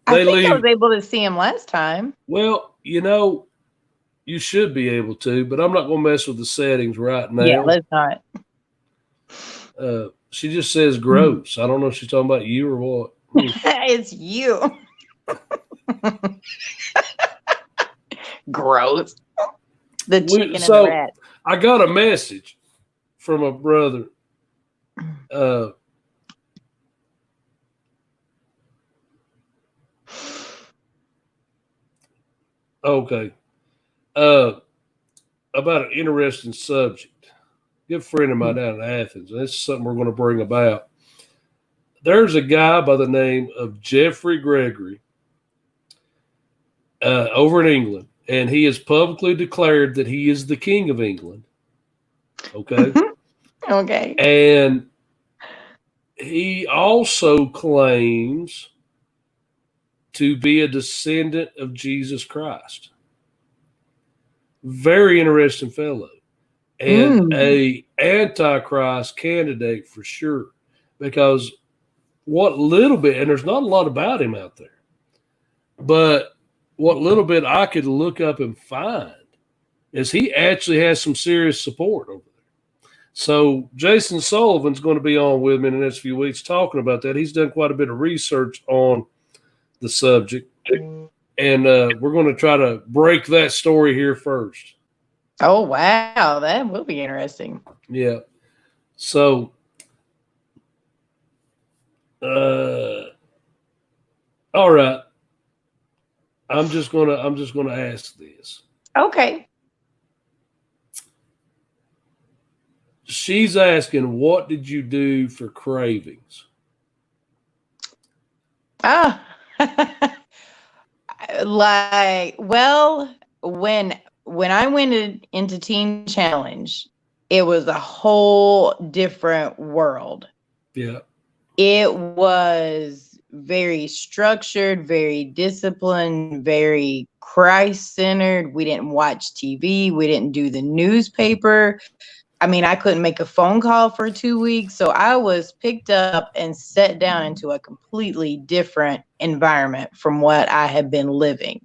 I was able to see him last time. Well, you should be able to, but I'm not going to mess with the settings right now. Yeah, let's not. She just says gross. I don't know if she's talking about you or what. It's you. Gross. The chicken and the rat. I got a message from a brother. Okay. About an interesting subject. Good friend of mine down in Athens, and this is something we're going to bring about. There's a guy by the name of Jeffrey Gregory over in England, and he has publicly declared that he is the king of England. Okay? Okay. And he also claims to be a descendant of Jesus Christ. Very interesting fellow. And a Antichrist candidate for sure. Because what little bit, and there's not a lot about him out there, but what little bit I could look up and find is he actually has some serious support over there. So Jason Sullivan's going to be on with me in the next few weeks talking about that. He's done quite a bit of research on the subject, and we're going to try to break that story here first. Oh, wow. That will be interesting. Yeah. So, all right. I'm just gonna ask this. Okay. She's asking, what did you do for cravings? When I went into Teen Challenge, it was a whole different world. Yeah. It was very structured, very disciplined, very Christ-centered. We didn't watch TV. We didn't do the newspaper. I mean, I couldn't make a phone call for 2 weeks. So I was picked up and set down into a completely different environment from what I had been living.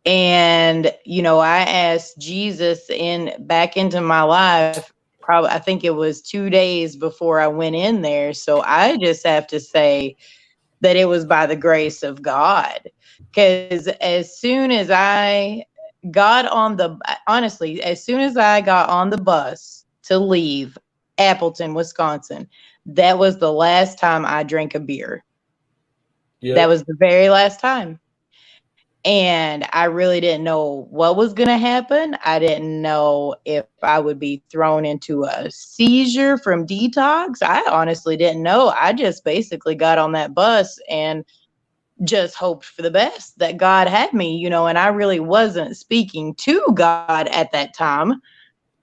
And, I asked Jesus back into my life. Probably, I think it was 2 days before I went in there. So I just have to say that it was by the grace of God. Because as soon as I got honestly, as soon as I got on the bus to leave Appleton, Wisconsin, that was the last time I drank a beer. Yep. That was the very last time. And I really didn't know what was going to happen. I didn't know if I would be thrown into a seizure from detox. I honestly didn't know. I just basically got on that bus and just hoped for the best that God had me, and I really wasn't speaking to God at that time,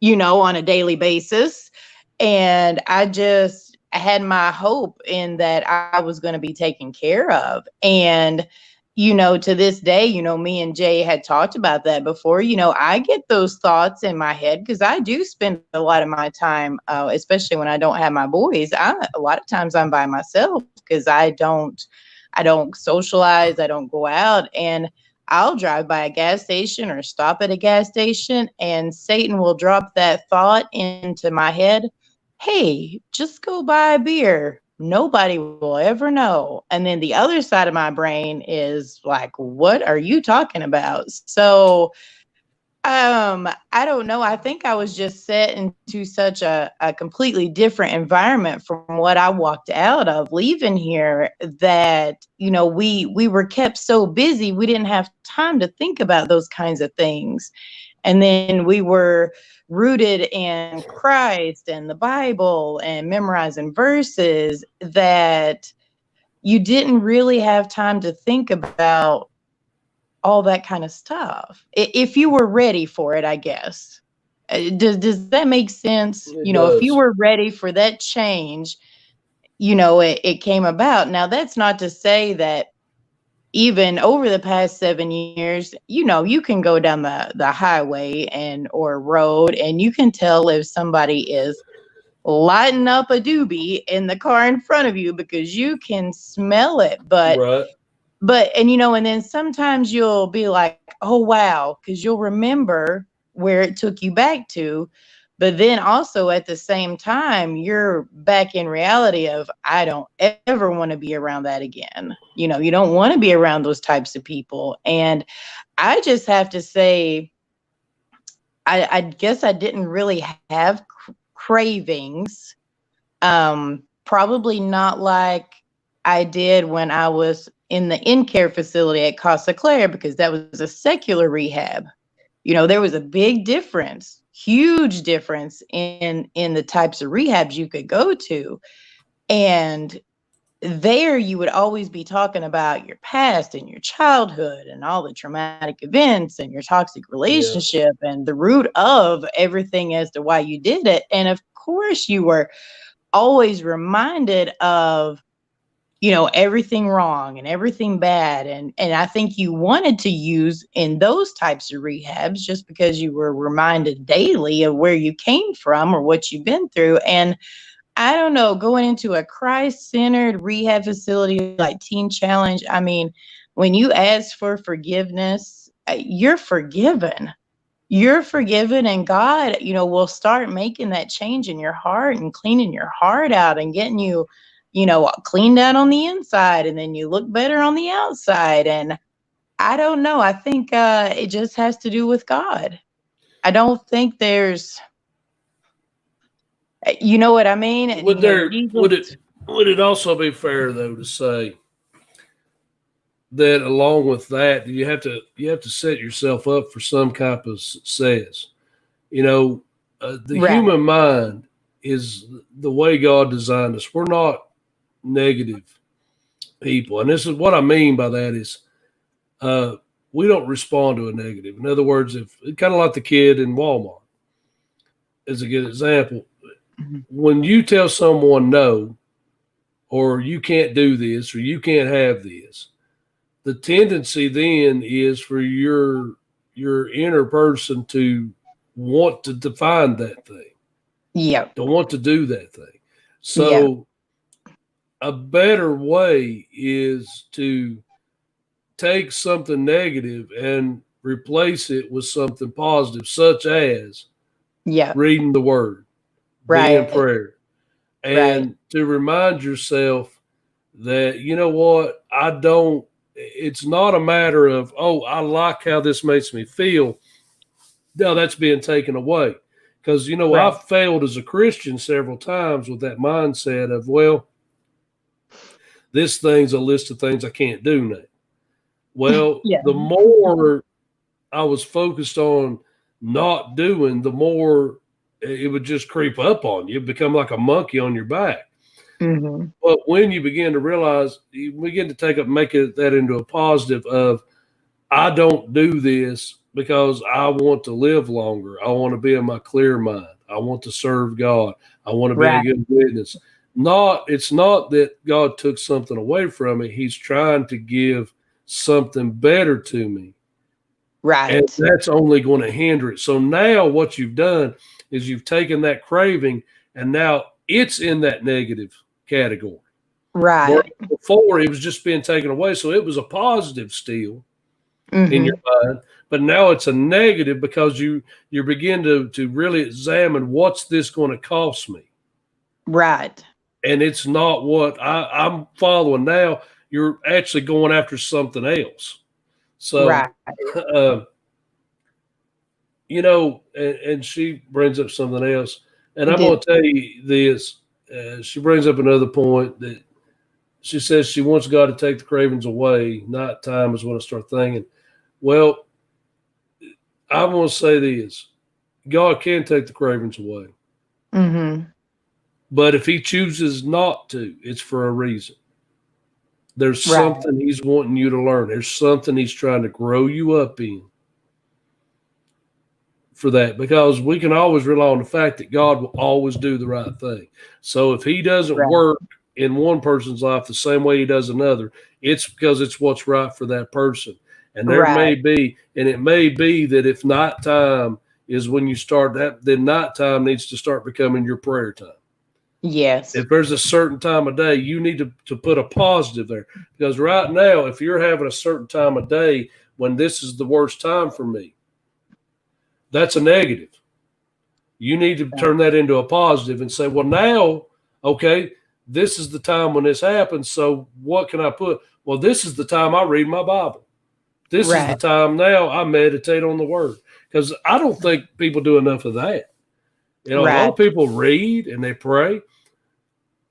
on a daily basis. And I had my hope in that I was going to be taken care of. And to this day, me and Jay had talked about that before. I get those thoughts in my head because I do spend a lot of my time, especially when I don't have my boys. A lot of times I'm by myself because I don't socialize. I don't go out, and I'll drive by a gas station or stop at a gas station, and Satan will drop that thought into my head. Hey, just go buy a beer. Nobody will ever know. And then the other side of my brain is like, what are you talking about? So I don't know. I think I was just set into such a completely different environment from what I walked out of leaving here that, we were kept so busy. We didn't have time to think about those kinds of things. And then we were rooted in Christ and the Bible and memorizing verses that you didn't really have time to think about all that kind of stuff. If you were ready for it, I guess. Does that make sense? It If you does. were ready for that change, it came about. Now, that's not to say that even over the past 7 years, you can go down the highway or road and you can tell if somebody is lighting up a doobie in the car in front of you because you can smell it. Right. And then sometimes you'll be like, oh, wow, because you'll remember where it took you back to. But then also at the same time, you're back in reality of, I don't ever want to be around that again. You don't want to be around those types of people. And I just have to say, I guess I didn't really have cravings. Probably not like I did when I was in the in-care facility at Casa Claire, because that was a secular rehab. There was a big difference, huge difference in the types of rehabs you could go to. And there you would always be talking about your past and your childhood and all the traumatic events and your toxic relationship and the root of everything as to why you did it. And of course you were always reminded of everything wrong and everything bad. And I think you wanted to use in those types of rehabs just because you were reminded daily of where you came from or what you've been through. And I don't know, going into a Christ-centered rehab facility like Teen Challenge, I mean, when you ask for forgiveness, you're forgiven. You're forgiven, and God, will start making that change in your heart and cleaning your heart out and getting you, cleaned out on the inside, and then you look better on the outside. And I don't know. I think it just has to do with God. I don't think there's, you know what I mean? Jesus. Would it also be fair though to say that along with that you have to set yourself up for some kind of success? The Right. human mind is the way God designed us. We're not negative people, and this is what I mean by that is we don't respond to a negative. In other words, if kind of like the kid in Walmart is a good example. When you tell someone no, or you can't do this, or you can't have this, the tendency then is for your inner person to want to define that thing, Yep. to want to do that thing. Yep. So a better way is to take something negative and replace it with something positive, such as Yep. reading the word, being in Right. prayer, Right. and to remind yourself that, you know what, it's not a matter of, oh, I like how this makes me feel. No, that's being taken away. Because, Right. I've failed as a Christian several times with that mindset of, well, this thing's a list of things I can't do now. Well, Yeah. the more I was focused on not doing, the more it would just creep up on you, become like a monkey on your back. Mm-hmm. But when you begin to realize, you begin to make that into a positive of, I don't do this because I want to live longer. I want to be in my clear mind. I want to serve God. I want to be a Right. good witness. It's not that God took something away from me. He's trying to give something better to me. And Right. that's only going to hinder it. So now what you've done is you've taken that craving and now it's in that negative category. Where Right. before it was just being taken away. So it was a positive still in your Mm-hmm. mind, but now it's a negative because you begin to really examine, what's this going to cost me? Right. And it's not what I'm following now. You're actually going after something else. So, Right. uh, and she brings up something else. And I'm going Did to tell you this. She brings up another point that she says she wants God to take the cravings away. Not time is when I start thinking. Well, I want to say this. God can take the cravings away. mm-hmm. But if he chooses not to, it's for a reason. There's Right. something he's wanting you to learn. There's something he's trying to grow you up in for that, because we can always rely on the fact that God will always do the right thing. So if he doesn't Right. work in one person's life the same way he does another, it's because it's what's right for that person. And it may Right. be that if nighttime is when you start that, then nighttime needs to start becoming your prayer time. Yes. If there's a certain time of day, you need to put a positive there. Because right now, if you're having a certain time of day when this is the worst time for me, that's a negative. You need to turn that into a positive and say, well, now, okay, this is the time when this happens. So what can I put? Well, this is the time I read my Bible. This is the Right. time now I meditate on the word. Because I don't think people do enough of that. A lot Right. of people read and they pray,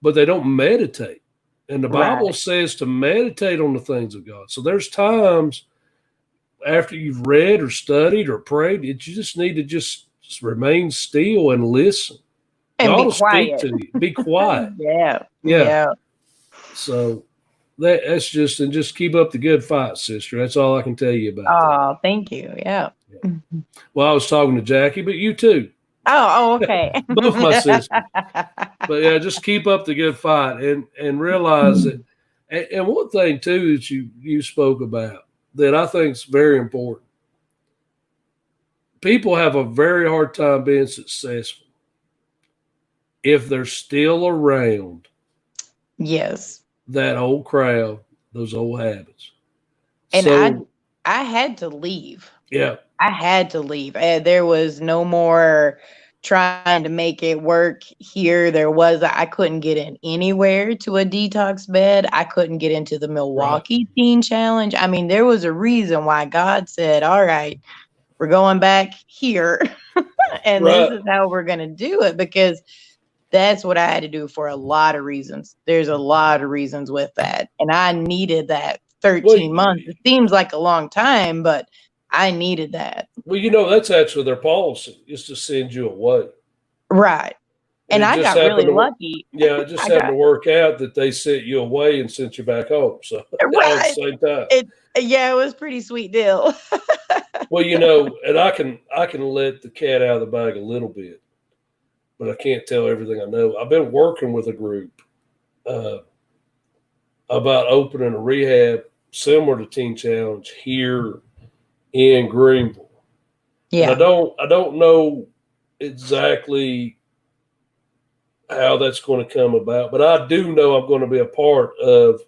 but they don't meditate. And the Bible Right. says to meditate on the things of God. So there's times after you've read or studied or prayed, you just need to just remain still and listen. And God be will speak quiet. to you. Be quiet. Yeah. Yeah. Yeah. So that's just, and just keep up the good fight, sister. That's all I can tell you about that. Oh, thank you. Yeah. Yeah. Mhm. Well, I was talking to Jackie, but you too. Oh, okay. Both my sisters. But yeah, just keep up the good fight and realize that. And one thing too that you spoke about that I think is very important. People have a very hard time being successful if they're still around Yes. that old crowd, those old habits. And So I had to leave. yeah, I had to leave. There was no more trying to make it work here. I couldn't get in anywhere to a detox bed. I couldn't get into the right, Milwaukee Teen Challenge. I mean, there was a reason why God said, all right, we're going back here. And this right. is how we're going to do it, because that's what I had to do for a lot of reasons. There's a lot of reasons with that. And I needed that Well, 13 months. It seems like a long time, but I needed that. that's actually their policy, is to send you away. Right. And And it I just got happened really to, lucky. yeah, it just I happened got to work out that they sent you away and sent you back home. So all at the right. same time. Yeah, it was a pretty sweet deal. Well, and I can let the cat out of the bag a little bit, but I can't tell everything I know. I've been working with a group uh, about opening a rehab similar to Teen Challenge here in Greenville. And Yeah. I don't know exactly how that's going to come about, but I do know I'm going to be a part of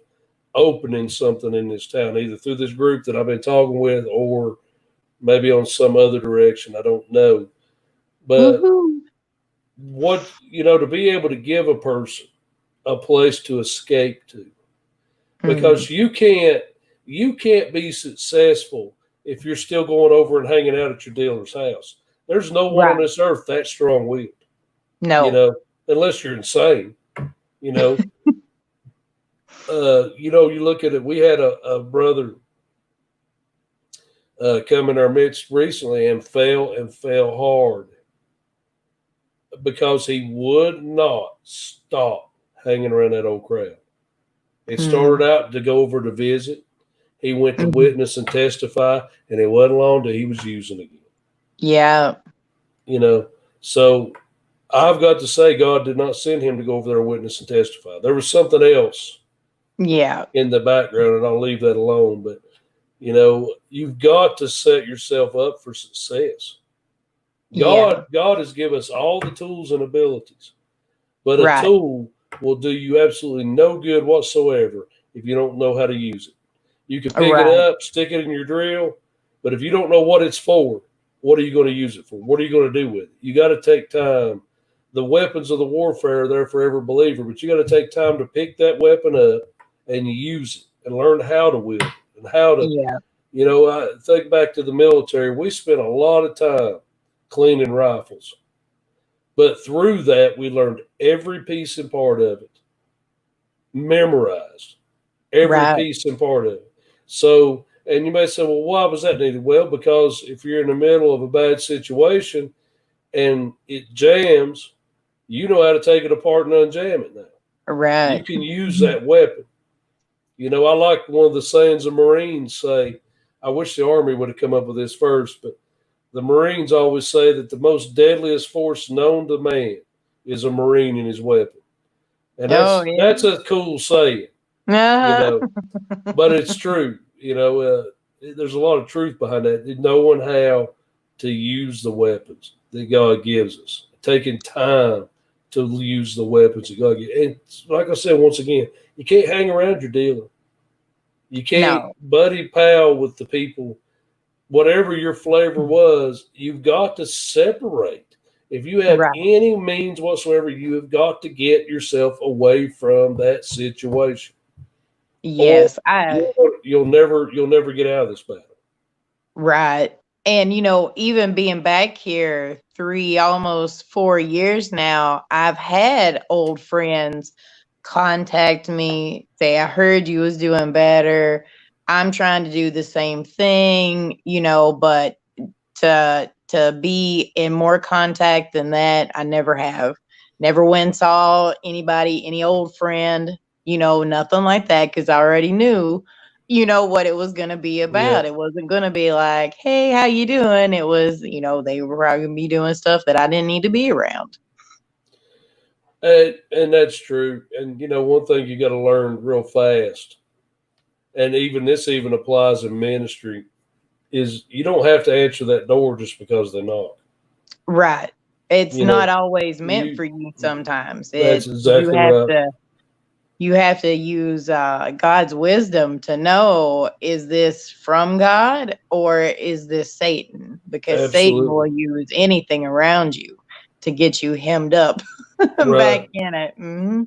opening something in this town, either through this group that I've been talking with or maybe on some other direction. I don't know. But Woohoo. to be able to give a person a place to escape to, Mm. because you can't be successful if you're still going over and hanging out at your dealer's house. There's no one on Right. this earth that strong-willed, No. unless you're insane, you know. You look at it. We had a brother come in our midst recently and fell hard because he would not stop hanging around that old crowd. It Mm. started out to go over to visit. He went to Mhm. witness and testify, and it wasn't long till he was using again. Yeah. So I've got to say, God did not send him to go over there and witness and testify. There was something else Yeah. in the background, and I'll leave that alone. But you've got to set yourself up for success. Yeah. God has given us all the tools and abilities, but a Right. tool will do you absolutely no good whatsoever if you don't know how to use it. You can pick it Right. up, stick it in your drill, but if you don't know what it's for, what are you going to use it for? What are you going to do with it? You got to take time. The weapons of the warfare are there for every believer, but you got to take time to pick that weapon up and use it and learn how to wield it and how to, Yeah. I think back to the military. We spent a lot of time cleaning rifles, but through that, we learned every piece and part of it, memorized every Right. piece and part of it. So, and you may say, well, why was that needed? Well, because if you're in the middle of a bad situation and it jams, you know how to take it apart and unjam it now. You Right. can use that weapon. I like one of the sayings the Marines say. I wish the Army would have come up with this first, but the Marines always say that the most deadliest force known to man is a Marine and his weapon. And Oh that's a cool saying, you yeah. know, but it's true. There's a lot of truth behind that. Knowing how to use the weapons that God gives us, taking time to use the weapons that God gives. And like I said, once again, you can't hang around your dealer. You can't No. buddy pal with the people. Whatever your flavor was, you've got to separate. If you have Right. any means whatsoever, you have got to get yourself away from that situation, or Yes. I you'll never get out of this battle. Right. And even being back here almost 4 years now, I've had old friends contact me, say, I heard you was doing better. I'm trying to do the same thing, but to be in more contact than that, I never have. Never went and saw anybody, any old friend, nothing like that, because I already knew what it was going to be Yeah, about. It wasn't going to be like, hey, how you doing? It was, they were probably going to be doing stuff that I didn't need to be around. and that's true. And one thing you got to learn real fast, and even applies in ministry, is you don't have to answer that door just because they knock. Right. It's You not know, always meant you for you sometimes. that's You exactly have right. to use God's wisdom to know, is this from God or is this Satan? Because Satan will Absolutely use anything around you to get you hemmed up back right. in it. Hmm.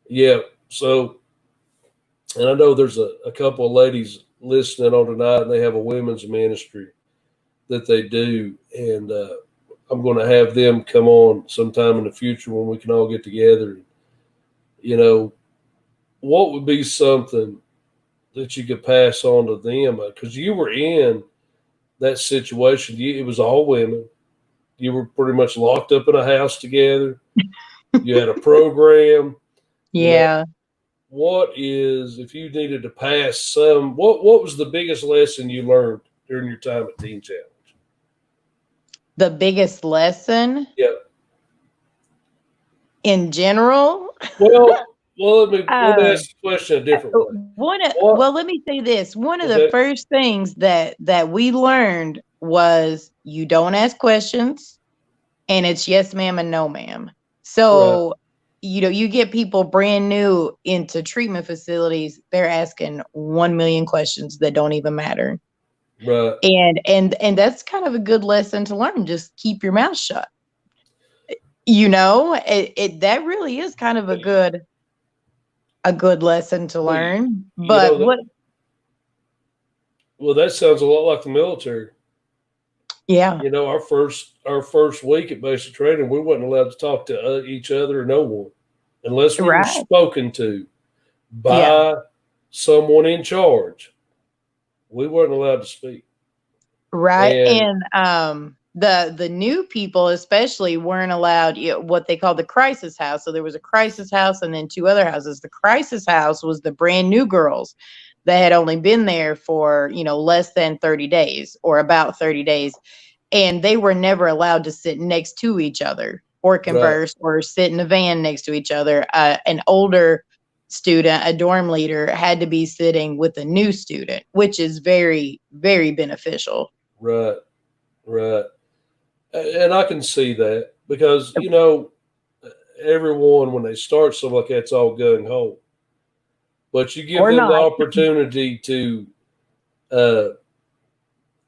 Yeah. So, and I know there's a couple of ladies listening on tonight, and they have a women's ministry that they do, and I'm going to have them come on sometime in the future when we can all get together. You know, what would be something that you could pass on to them? Because you were in that situation. It was all women. You were pretty much locked up in a house together. You had a program. You know, Yeah. if you needed to pass what was the biggest lesson you learned during your time at Teen Challenge? The biggest lesson Yeah. in general. Well, Well, let me Uh, ask the question a different way. well, What? let me say this. One of the Okay. first things that we learned was you don't ask questions, and it's yes, ma'am, and no, ma'am. Right. So, you get people brand new into treatment facilities, they're asking 1 million questions that don't even matter. Right. And that's kind of a good lesson to learn. Just keep your mouth shut. That really is kind of a good lesson to Well, learn. you But know that. what Well, that sounds a lot like the military. Yeah, You know, our first week at basic training, we wasn't allowed to talk to each other or no one unless we were right. spoken to Yeah. by someone in charge. We weren't allowed to speak. Right. And And the new people especially weren't allowed, what they call the crisis house. So there was a crisis house and then two other houses. The crisis house was the brand new girls that had only been there for, less than 30 days or about 30 days. And they were never allowed to sit next to each other or right, converse or sit in a van next to each other. An older student, a dorm leader, had to be sitting with a new student, which is very, very beneficial. right, right. And I can see that because, everyone, when they start something like that, it's all gung ho. But you give Or them the not. opportunity to uh,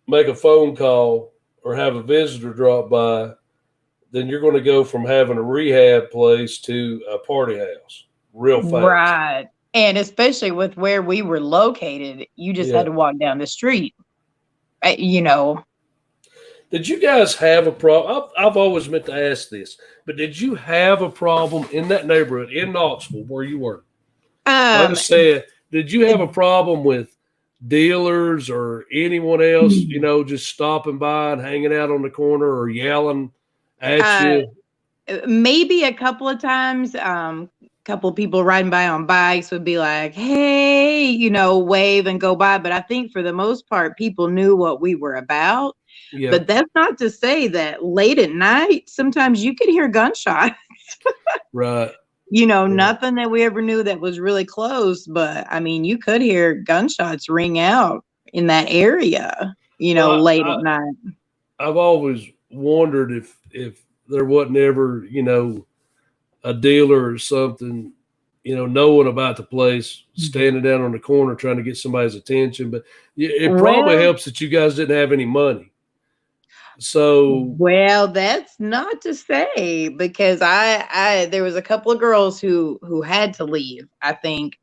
make a phone call or have a visitor drop by, then you're going to go from having a rehab place to a party house real fast. Right. And especially with where we were located, you just had Yeah. to walk down the street. Uh, You know, Did you guys have a problem? I've always meant to ask this, but did you have a problem in that neighborhood in Knoxville where you were? Like I um, said, did you have a it- problem with dealers or anyone else, just stopping by and hanging out on the corner or yelling at uh, you? maybe a couple of times, couple of people riding by on bikes would be like, "Hey," wave and go by. But I think for the most part, people knew what we were about. Yeah. But that's not to say that late at night, sometimes you could hear gunshots. Right. Right. Nothing that we ever knew that was really close, but I mean, you could hear gunshots ring out in that area, Well, late at night. I've always wondered if there wasn't ever, a dealer or something, knowing about the place, standing down on the corner trying to get somebody's attention. But it probably Well, helps that you guys didn't have any money. So well, that's not to say because I there was a couple of girls who had to leave, I think,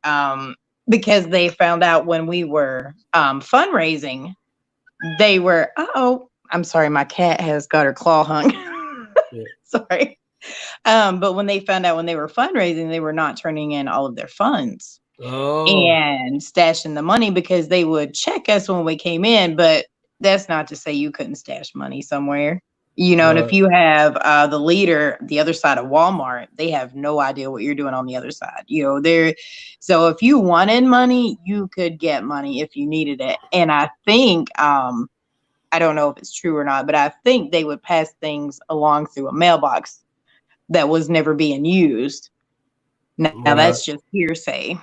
because they found out when we were fundraising, they were, oh, I'm sorry, my cat has got her claw hung. yeah. Sorry. But when they found out when they were fundraising, they were not turning in all of their funds Oh, and stashing the money because they would check us when we came in. But that's not to say you couldn't stash money somewhere. And if right. you have the leader, the other side of Walmart, they have no idea what you're doing on the other side. They're so if you wanted money, you could get money if you needed it. And I think I don't know if it's true or not, but I think they would pass things along through a mailbox that was never being used. Now Right. that's just hearsay.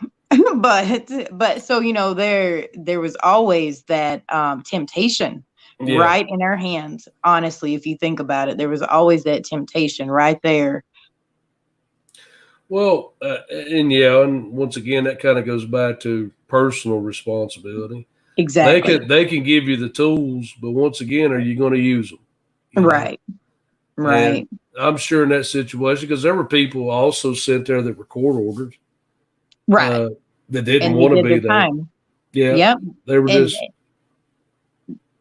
but so there was always that temptation Yeah. right in our hands. Honestly, if you think about it, there was always that temptation right there. Well, and once again, that kind of goes back to personal responsibility. They Exactly. can they can give you the tools, but once again, are you going to use them? Right. And Right. I'm sure in that situation, because there were people also sent there that were court ordered Right. uh, that didn't And they want to did be their there. time. Yeah, Yep. they were And just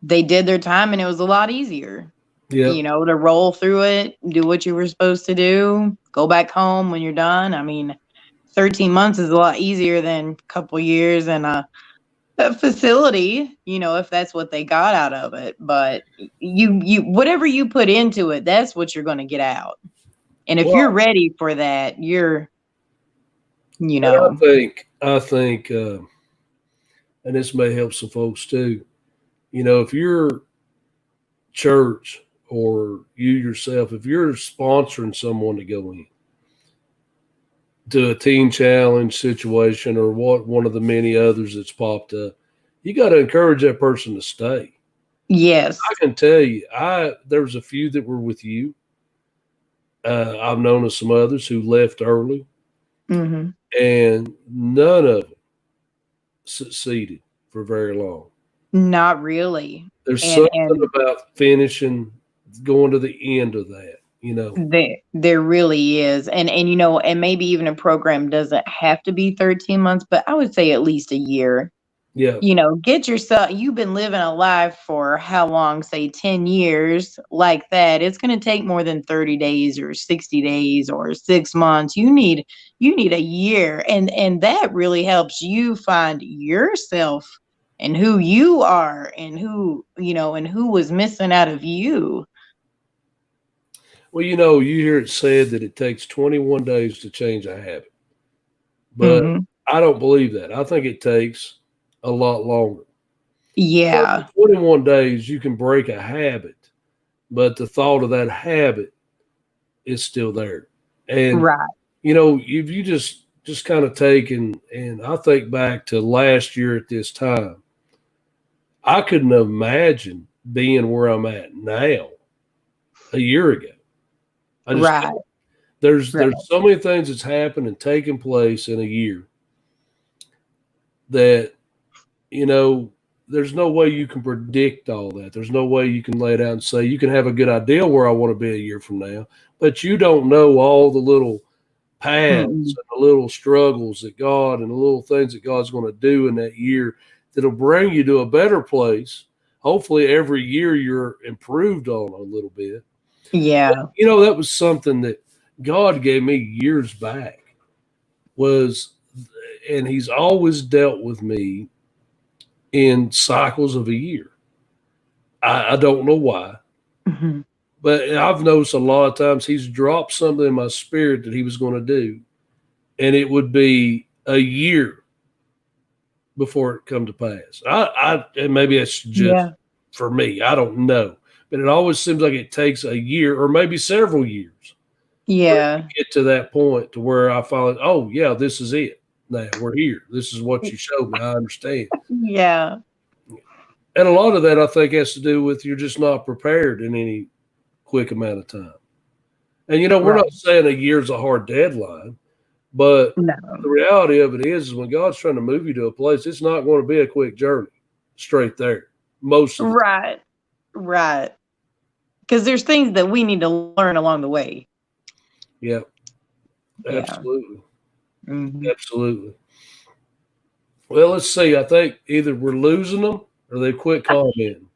they did their time and it was a lot easier. yeah, To roll through it, do what you were supposed to do, go back home when you're done. I mean, 13 months is a lot easier than a couple years in a facility, if that's what they got out of it. But you whatever you put into it, that's what you're going to get out. And if you're well, ready for that, you're, you and know, I think, and this may help some folks too. If your church or you yourself, if you're sponsoring someone to go in, to a teen challenge situation or one of the many others that's popped up, you got to encourage that person to stay. Yes. I can tell you, there was a few that were with you. I've known of some others who left early, Mm-hmm. and none of them succeeded for very long. Not really. There's And something about finishing, going to the end of that, you know. there really is. And you know, and maybe even a program doesn't have to be 13 months, but I would say at least a year. Yeah. You know, get yourself, you've been living a life for how long, say 10 years like that. It's going to take more than 30 days or 60 days or 6 months. You need a year, and that really helps you find yourself and who you are and who, you know, and who was missing out of you. Well, you know, you hear it said that it takes 21 days to change a habit, but Hmm. I don't believe that. I think it takes a lot longer. So in Yeah. 21 days, you can break a habit, but the thought of that habit is still there. And Right. you know, if you just kind of take and I think back to last year at this time, I couldn't imagine being where I'm at now a year ago. I just Right. Right. there's so many things that's happened and taken place in a year that you know there's no way you can predict all that. There's no way you can lay it out and say you can have a good idea where I want to be a year from now, but you don't know all the little paths Mm-mm. and the little struggles that God and the little things that God's going to do in that year that'll bring you to a better place. Hopefully, every year you're improved on a little bit. But, Yeah. you know, that was something that God gave me years back was, and He's always dealt with me in cycles of a year. I don't know why, Hmm. but I've noticed a lot of times He's dropped something in my spirit that He was going to do, and it would be a year before it come to pass. And maybe it's just Yeah. for me. I don't know, but it always seems like it takes a year or maybe several years for it to Yeah. get to that point to where I finally, oh yeah, this is it. Now we're here. This is what you showed me. I understand. Yeah. And a lot of that I think has to do with you're just not prepared in any quick amount of time. And you know, we're Right. not saying a year's a hard deadline, but No. the reality of it is when God's trying to move you to a place, it's not going to be a quick journey straight there most of the time. Right. Right. Because there's things that we need to learn along the way. Yeah, Yeah. absolutely. Hmm. Absolutely. Well, let's see. I think either we're losing them or they quit commenting.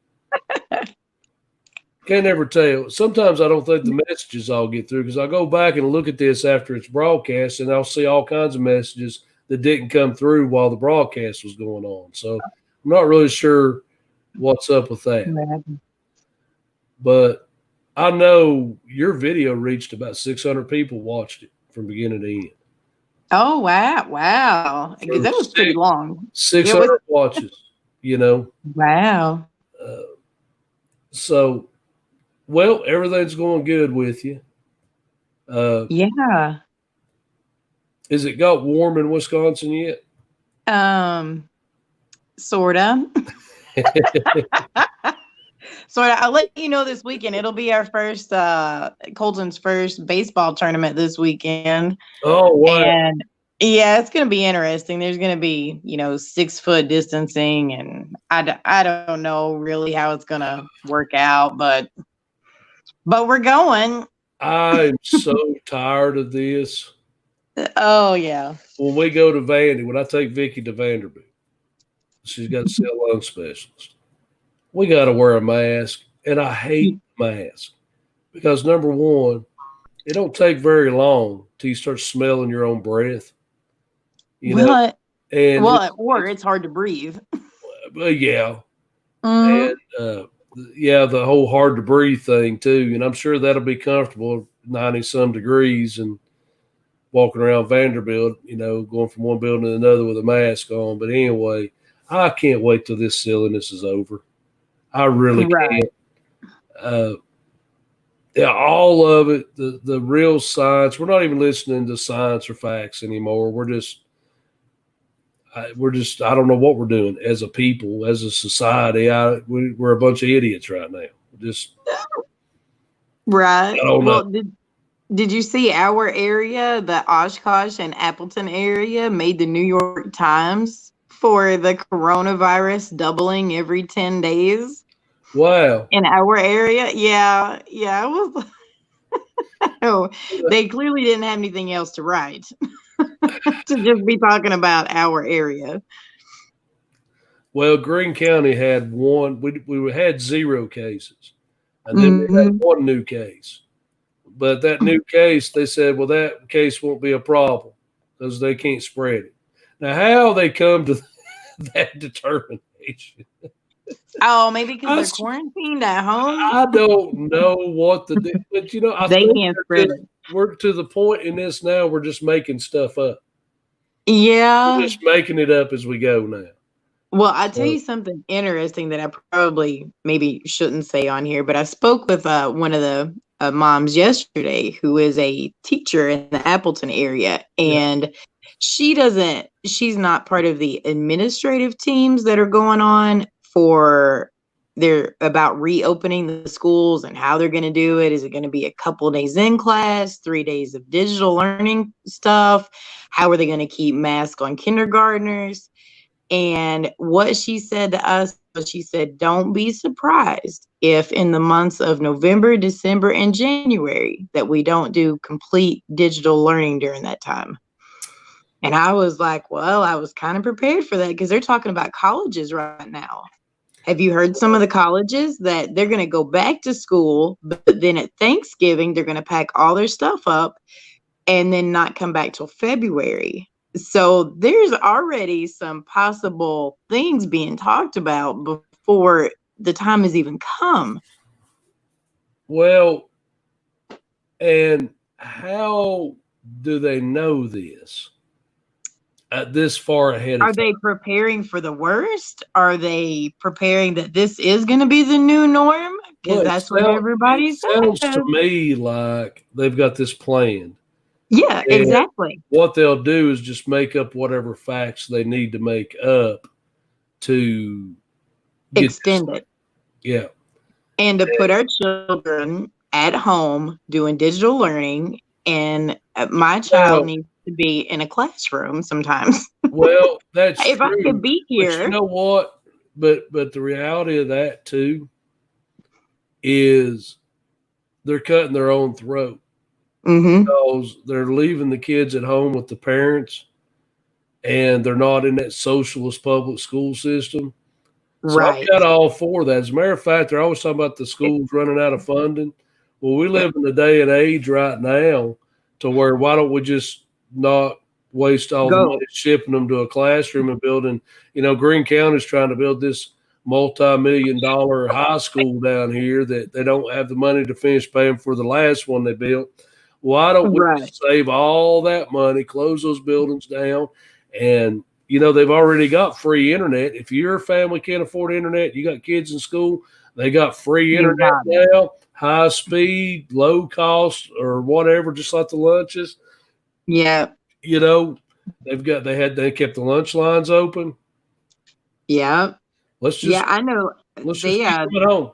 Can't ever tell. Sometimes I don't think the messages all get through because I go back and look at this after it's broadcast and I'll see all kinds of messages that didn't come through while the broadcast was going on. So I'm not really sure what's up with that. But I know your video reached about 600 people watched it from beginning to end. Oh wow. Wow. Because From that was pretty long. It was. 600 watches, you know. Wow. Uh, so, well, everything's going good with you. Uh, Yeah. is it got warm in Wisconsin yet? Um, sorta. Sorta. I'll let you know this weekend. It'll be our first Colton's first baseball tournament this weekend. Oh, wow. And yeah, it's gonna be interesting. There's gonna be, you know, 6 foot distancing, and I don't know really how it's gonna work out, but we're going. I'm so tired of this. Oh yeah. When we go to Vandy, when I take Vicky to Vanderbilt, she's got a cell lung specialist. We got to wear a mask, and I hate mask because number one, it don't take very long till you start smelling your own breath. You know, Well, and or it's hard to breathe. yeah, Hmm. and yeah, the whole hard to breathe thing too. And I'm sure that'll be comfortable, 90 some degrees, and walking around Vanderbilt, you know, going from one building to another with a mask on. But anyway, I can't wait till this silliness is over. I really Right. can't. Uh, Yeah, all of it, the real science. We're not even listening to science or facts anymore. I don't know what we're doing as a people, as a society. We're a bunch of idiots right now. Just, Right. I don't know. Well, did you see our area, the Oshkosh and Appleton area, made the New York Times for the coronavirus doubling every 10 days Wow. in our area? Yeah. Yeah. It was, oh, they clearly didn't have anything else to write to just be talking about our area. Well, Greene County had one. We had 0 cases, and then we had Hmm. one new case. But that new case, they said, well, that case won't be a problem because they can't spread it. Now, how they come to that determination? Oh, maybe because I, they're quarantined at home. I don't know what to do, but I They think can't spread it. we're to the point in this now. We're just making stuff up. We're Yeah. just making it up as we go now. Well, I'll tell So, you something interesting that I probably maybe shouldn't say on here, but I spoke with one of the moms yesterday who is a teacher in the Appleton area, yeah, and she's not part of the administrative teams that are going on for they're about reopening the schools and how they're going to do it. Is it going to be a couple of days in class, 3 days of digital learning stuff? How are they going to keep masks on kindergartners? And what she said to us was, she said, don't be surprised if in the months of November, December, and January that we don't do complete digital learning during that time. And I was like, well, I was kind of prepared for that because they're talking about colleges right now. Have you heard some of the colleges that they're going to go back to school, but then at Thanksgiving, they're going to pack all their stuff up and then not come back till February? So there's already some possible things being talked about before the time has even come. well, and how do they know this this far ahead of Are time? they preparing for the worst? Are they preparing that this is going to be the new norm? Because Well, that's what it everybody sounds to says. me like they've got this planned. Yeah, And exactly. what they'll do is just make up whatever facts they need to make up to get this. Extend it. Yeah. And to put our children at home doing digital learning. And my child Well, needs to be in a classroom sometimes. well, that's If I true. could be But you here. know what? But the reality of that too is they're cutting their own throat Mm-hmm. because they're leaving the kids at home with the parents and they're not in that socialist public school system. So I'm Right. kind of all for that. As a matter of fact, they're always talking about the schools running out of funding. Well, we live in a day and age right now to where why don't we just not waste all the Go. money shipping them to a classroom and building, Greene County's trying to build this multi-million-dollar high school down here that they don't have the money to finish paying for the last one they built. Why don't we Right. just save all that money, close those buildings down, and they've already got free internet. If your family can't afford internet, you got kids in school, they got free You internet got it. now, high speed, low cost, or whatever, just like the lunches. Yeah. They kept the lunch lines open. Yeah. Let's Yeah. just I know. let's just They keep them at home.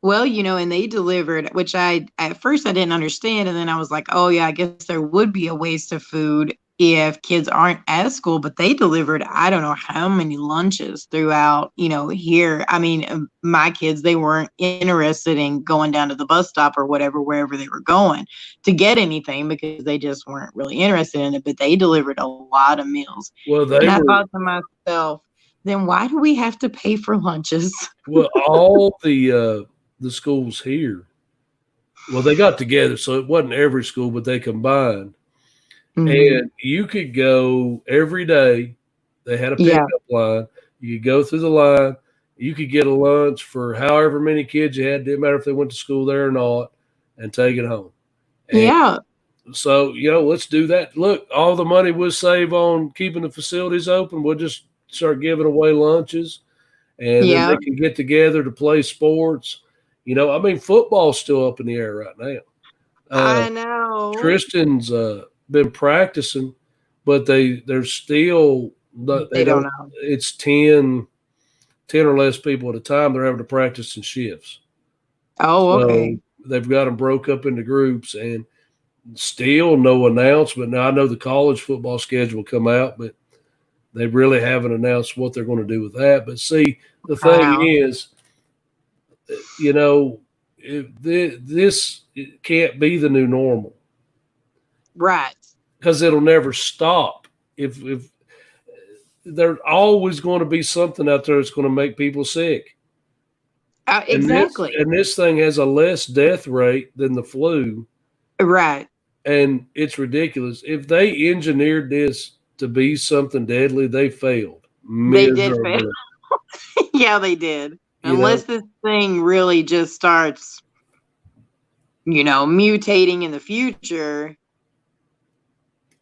Well, and they delivered, which at first I didn't understand. And then I was like, oh, yeah, I guess there would be a waste of food if kids aren't at school. But they delivered, I don't know how many lunches throughout, here. I mean, my kids, they weren't interested in going down to the bus stop or whatever, wherever they were going to get anything because they just weren't really interested in it. But they delivered a lot of meals. Well, And I thought to myself, then why do we have to pay for lunches? all the schools here. Well, they got together, so it wasn't every school, but they combined. Mm-hmm. And you could go every day. They had a Yeah. pickup line. You could go through the line. You could get a lunch for however many kids you had. Didn't matter if they went to school there or not, and take it home. And Yeah. so, let's do that. Look, all the money we'll save on keeping the facilities open, we'll just start giving away lunches, and then Yeah. they can get together to play sports. I mean, football's still up in the air right now. I know. Tristan's been practicing, but they're still they They don't don't. know. It's 10 or less people at a time. They're having to practice in shifts. Oh, So okay. they've got them broke up into groups, and still no announcement. Now I know the college football schedule will come out, but they really haven't announced what they're going to do with that. But see, the thing Wow. is, this it can't be the new normal Right. because it'll never stop. If there's always going to be something out there that's going to make people sick. And this Exactly. and this thing has a less death rate than the flu, Right. and it's ridiculous. If they engineered this to be something deadly, they failed They did fail. miserably. Yeah, they did. You know, Unless this thing really just starts, mutating in the future,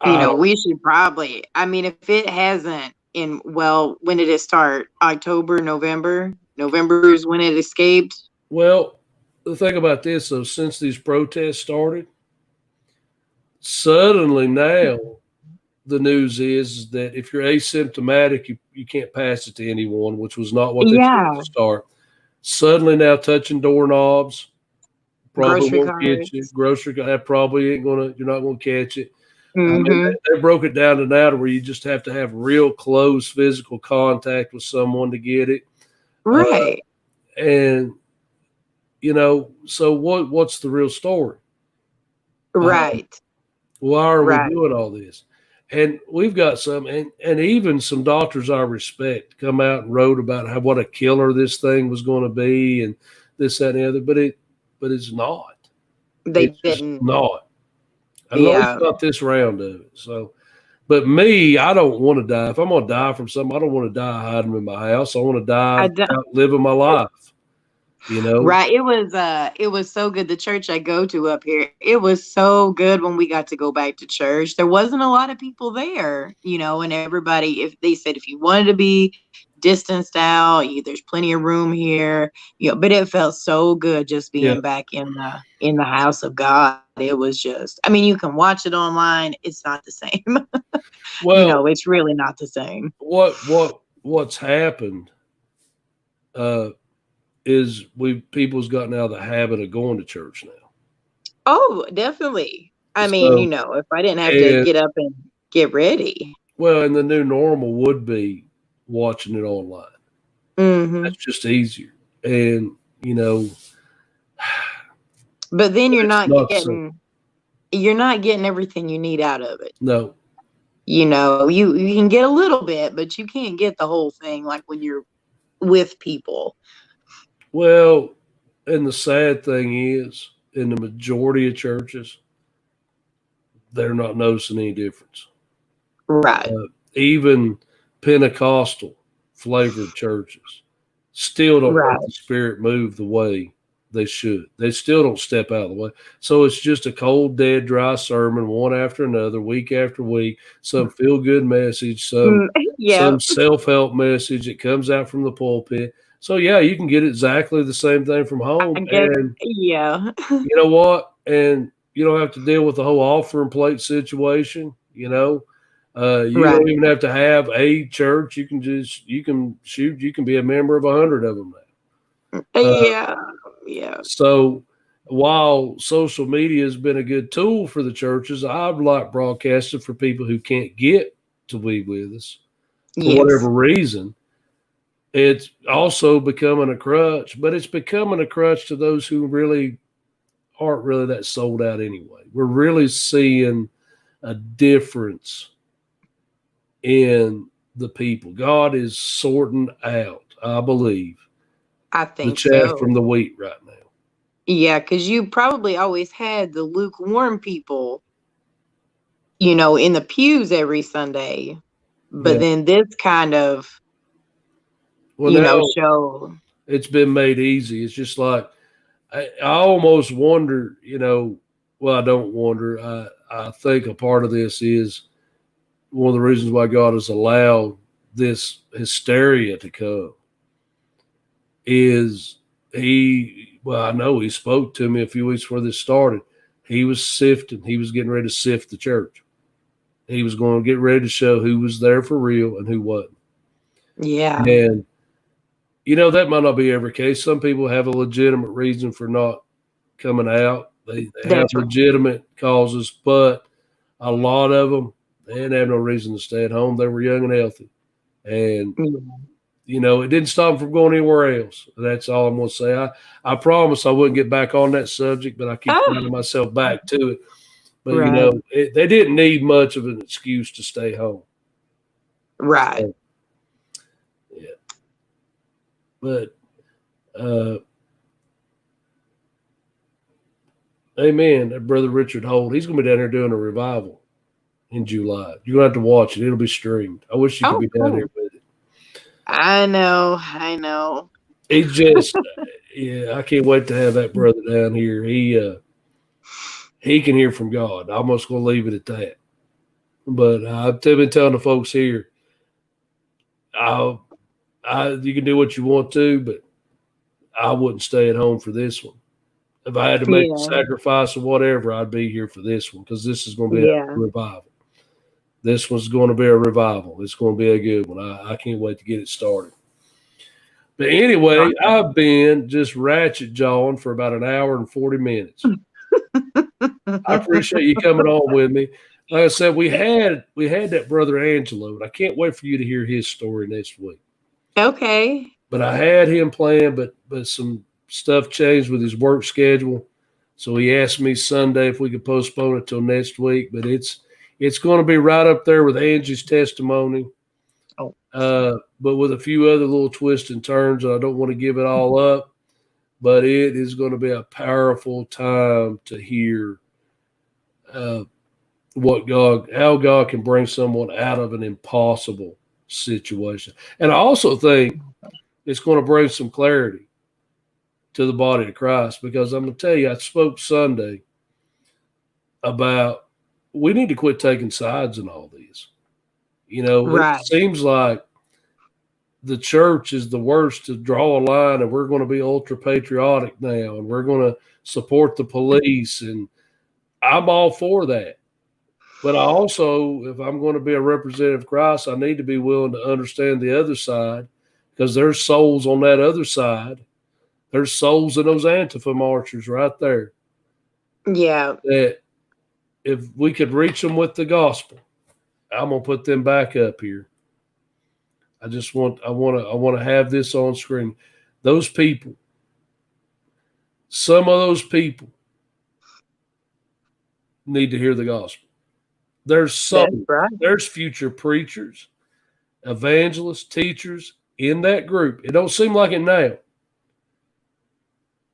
I don't, we should probably, I mean, if it hasn't when did it start? October, November? November is when it escaped. well, the thing about this, though, since these protests started, suddenly now the news is that if you're asymptomatic, you can't pass it to anyone, which was not what they said at Yeah. the start. Suddenly now touching doorknobs probably Grocery won't get you. cards. Grocery that probably ain't gonna. You're not gonna catch it. I mean, Mm-hmm. they broke it down to now to where you just have to have real close physical contact with someone to get it. Right. And so what's the real story? Right. Why are we Right. doing all this? And we've got some, and even some doctors I respect come out and wrote about what a killer this thing was going to be, and this, that, and the other. But it's not. They It's just didn't. not. At least Yeah. not this round of it. So, but me, I don't want to die. If I'm going to die from something, I don't want to die hiding in my house. I want to die I don't. out living my life. You know. Right. It was so good. The church I go to up here, it was so good when we got to go back to church. There wasn't a lot of people there, and everybody, if they said if you wanted to be distanced out, there's plenty of room here. But it felt so good just Yeah. being back in the house of God. It was just, I mean, you can watch it online. It's not the same. Well, It's really not the same. what's happened is people's gotten out of the habit of going to church now. Oh, definitely. I mean, So if I didn't have to and get up and get ready. and the new normal would be watching it online. Mm-hmm. That's just easier, and But then you're it's not not the same. getting everything you need out of it. No. You can get a little bit, but you can't get the whole thing like when you're with people. Well, and the sad thing is, in the majority of churches, they're not noticing any difference. Right. Even Pentecostal flavored churches still don't let Right. the Spirit move the way they should. They still don't step out of the way. So it's just a cold, dead, dry sermon, one after another, week after week. Some feel good message, some Yeah. self help message that comes out from the pulpit. So yeah, you can get exactly the same thing from home, I guess. and Yeah. you know what? And you don't have to deal with the whole offering plate situation. You Right. don't even have to have a church. You can be a member of 100 of them now. Yeah. Yeah. So while social media has been a good tool for the churches, I've like broadcasted for people who can't get to be with us for Yes. whatever reason. It's also becoming a crutch, but it's becoming a crutch to those who really aren't really that sold out anyway. We're really seeing a difference in the people. God is sorting out, I believe, I the think chaff so. from the wheat right now. Yeah, because you probably always had the lukewarm people, in the pews every Sunday. But Yeah. then this kind of, Well, now show. it's been made easy. It's just like I almost wonder, well, I don't wonder. I think a part of this is one of the reasons why God has allowed this hysteria to come is I know he spoke to me a few weeks before this started. He was sifting. He was getting ready to sift the church. He was going to get ready to show who was there for real and who wasn't. Yeah. And, that might not be every case. Some people have a legitimate reason for not coming out. They have legitimate causes, but a lot of them, they didn't have no reason to stay at home. They were young and healthy. And, it didn't stop them from going anywhere else. That's all I'm going to say. I promise I wouldn't get back on that subject, but I keep finding myself back to it. But, they didn't need much of an excuse to stay home. Right. So, yeah. But, amen. That Brother Richard Holt, he's going to be down here doing a revival in July. You're going to have to watch it. It'll be streamed. I wish you could be down here with it. I know. He's just, I can't wait to have that brother down here. He can hear from God. I'm just going to leave it at that. But I've been telling the folks here, you can do what you want to, but I wouldn't stay at home for this one. If I had to make a sacrifice or whatever, I'd be here for this one because this is going to be a revival. This one's going to be a revival. It's going to be a good one. I can't wait to get it started. But anyway, I've been just ratchet jawing for about an hour and 40 minutes. I appreciate you coming on with me. Like I said, we had that brother Angelo, and I can't wait for you to hear his story next week. Okay. But I had him planned, but some stuff changed with his work schedule. So he asked me Sunday if we could postpone it till next week. But it's going to be right up there with Angie's testimony. But with a few other little twists and turns, and I don't want to give it all up. But it is going to be a powerful time to hear how God can bring someone out of an impossible situation. And I also think it's going to bring some clarity to the body of Christ, because I'm going to tell you, I spoke Sunday about we need to quit taking sides in all this. It seems like the church is the worst to draw a line, and we're going to be ultra patriotic now, and we're going to support the police, and I'm all for that. But I also, if I'm going to be a representative of Christ, I need to be willing to understand the other side, because there's souls on that other side. There's souls in those Antifa marchers right there. Yeah. That if we could reach them with the gospel, I'm going to put them back up here. I want to have this on screen. Those people, some of those people need to hear the gospel. There's there's future preachers, evangelists, teachers in that group. It don't seem like it now.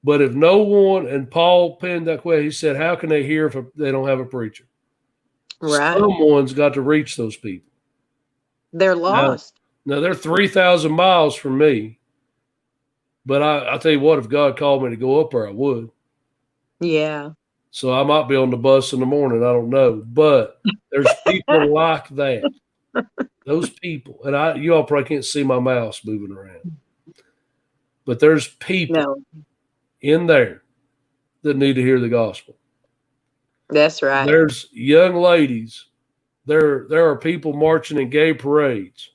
But if no one, and Paul penned that question, he said, how can they hear if they don't have a preacher? Right. Someone's got to reach those people. They're lost. Now they're 3,000 miles from me. But I'll tell you what, if God called me to go up there, I would. Yeah. So I might be on the bus in the morning. I don't know. But there's people like that. Those people. And you all probably can't see my mouse moving around. But there's people in there that need to hear the gospel. That's right. There's young ladies. There are people marching in gay parades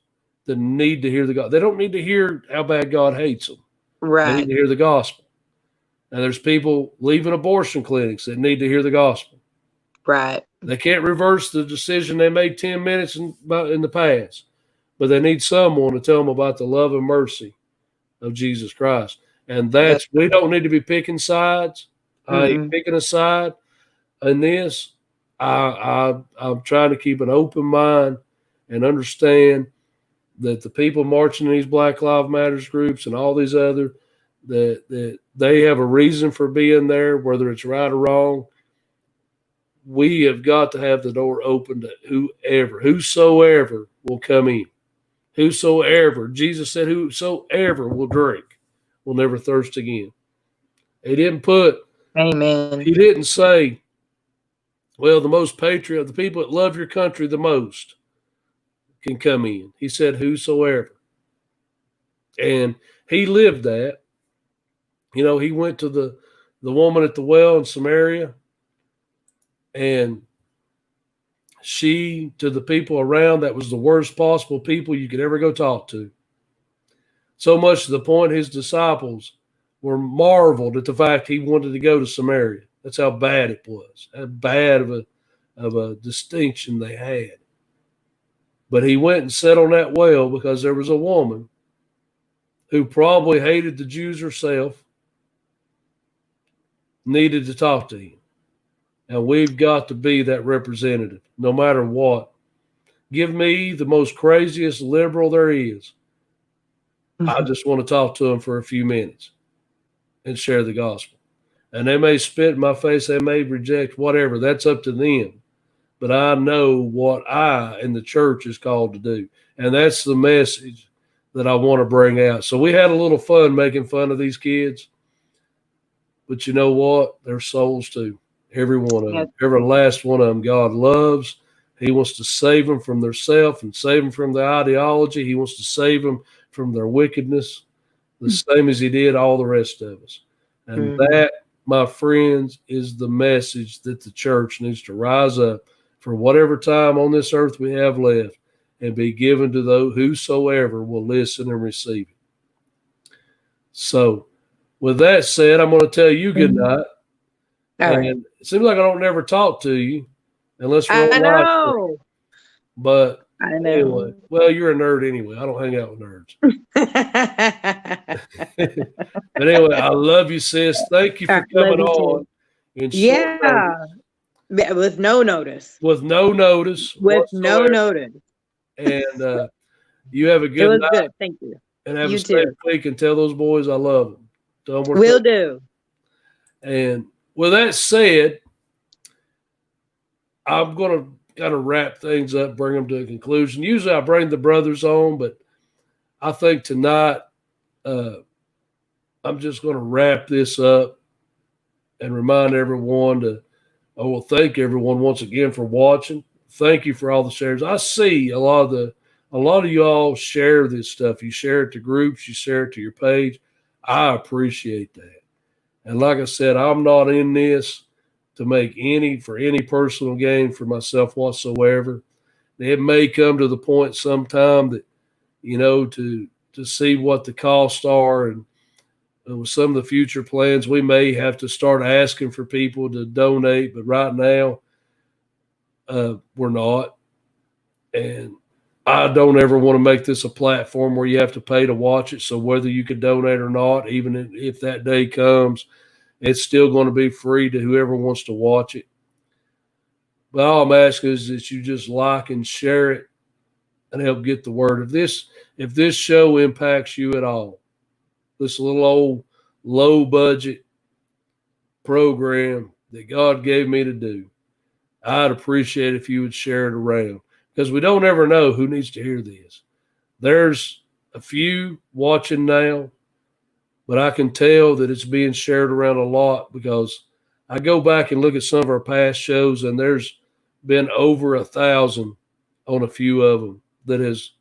that need to hear the gospel. They don't need to hear how bad God hates them. Right. They need to hear the gospel. And there's people leaving abortion clinics that need to hear the gospel. Right. They can't reverse the decision they made 10 minutes in the past, but they need someone to tell them about the love and mercy of Jesus Christ. And we don't need to be picking sides. I ain't picking a side in this. I'm trying to keep an open mind and understand that the people marching in these Black Lives Matters groups and all these other, that they have a reason for being there, whether it's right or wrong. We have got to have the door open to whosoever will come in. Whosoever. Jesus said, whosoever will drink will never thirst again. He didn't put, amen. He didn't say, well, the people that love your country the most can come in. He said, whosoever. And he lived that. He went to the woman at the well in Samaria, and she, to the people around, that was the worst possible people you could ever go talk to. So much to the point his disciples were marveled at the fact he wanted to go to Samaria. That's how bad it was. How bad of a distinction they had. But he went and sat on that well because there was a woman who probably hated the Jews herself, needed to talk to him. And we've got to be that representative, no matter what. Give me the most craziest liberal there is. I just want to talk to them for a few minutes and share the gospel. And they may spit in my face, they may reject, whatever. That's up to them. But I know what I and the church is called to do. And that's the message that I want to bring out. So we had a little fun making fun of these kids. But you know what? They're souls too. Every one of them. Every last one of them God loves. He wants to save them from their self and save them from their ideology. He wants to save them from their wickedness, the same as he did all the rest of us. And that, my friends, is the message that the church needs to rise up for whatever time on this earth we have left and be given to those whosoever will listen and receive it. So with that said, I'm going to tell you good night. And it seems like I don't never talk to you unless we're on live. But I know. Anyway, well, you're a nerd anyway. I don't hang out with nerds. But anyway, I love you, sis. Thank you for coming on. With no notice. With no notice. With no notice. And you have a good night. Good. Thank you. And have a safe week, and tell those boys I love them. Tell them Will do. And with that said, I'm going to kind of wrap things up, bring them to a conclusion. Usually I bring the brothers on, but I think tonight I'm just going to wrap this up and remind everyone I will thank everyone once again for watching. Thank you for all the shares. I see a lot of you all share this stuff. You share it to groups, you share it to your page. I appreciate that. And like I said, I'm not in this to make for any personal gain for myself whatsoever. It may come to the point sometime that, to see what the costs are, and with some of the future plans, we may have to start asking for people to donate. But right now, we're not. And I don't ever want to make this a platform where you have to pay to watch it. So whether you could donate or not, even if that day comes, it's still going to be free to whoever wants to watch it. But all I'm asking is that you just like and share it and help get the word. If this show impacts you at all, this little old low budget program that God gave me to do, I'd appreciate if you would share it around, because we don't ever know who needs to hear this. There's a few watching now, but I can tell that it's being shared around a lot, because I go back and look at some of our past shows, and there's been over 1,000 on a few of them that has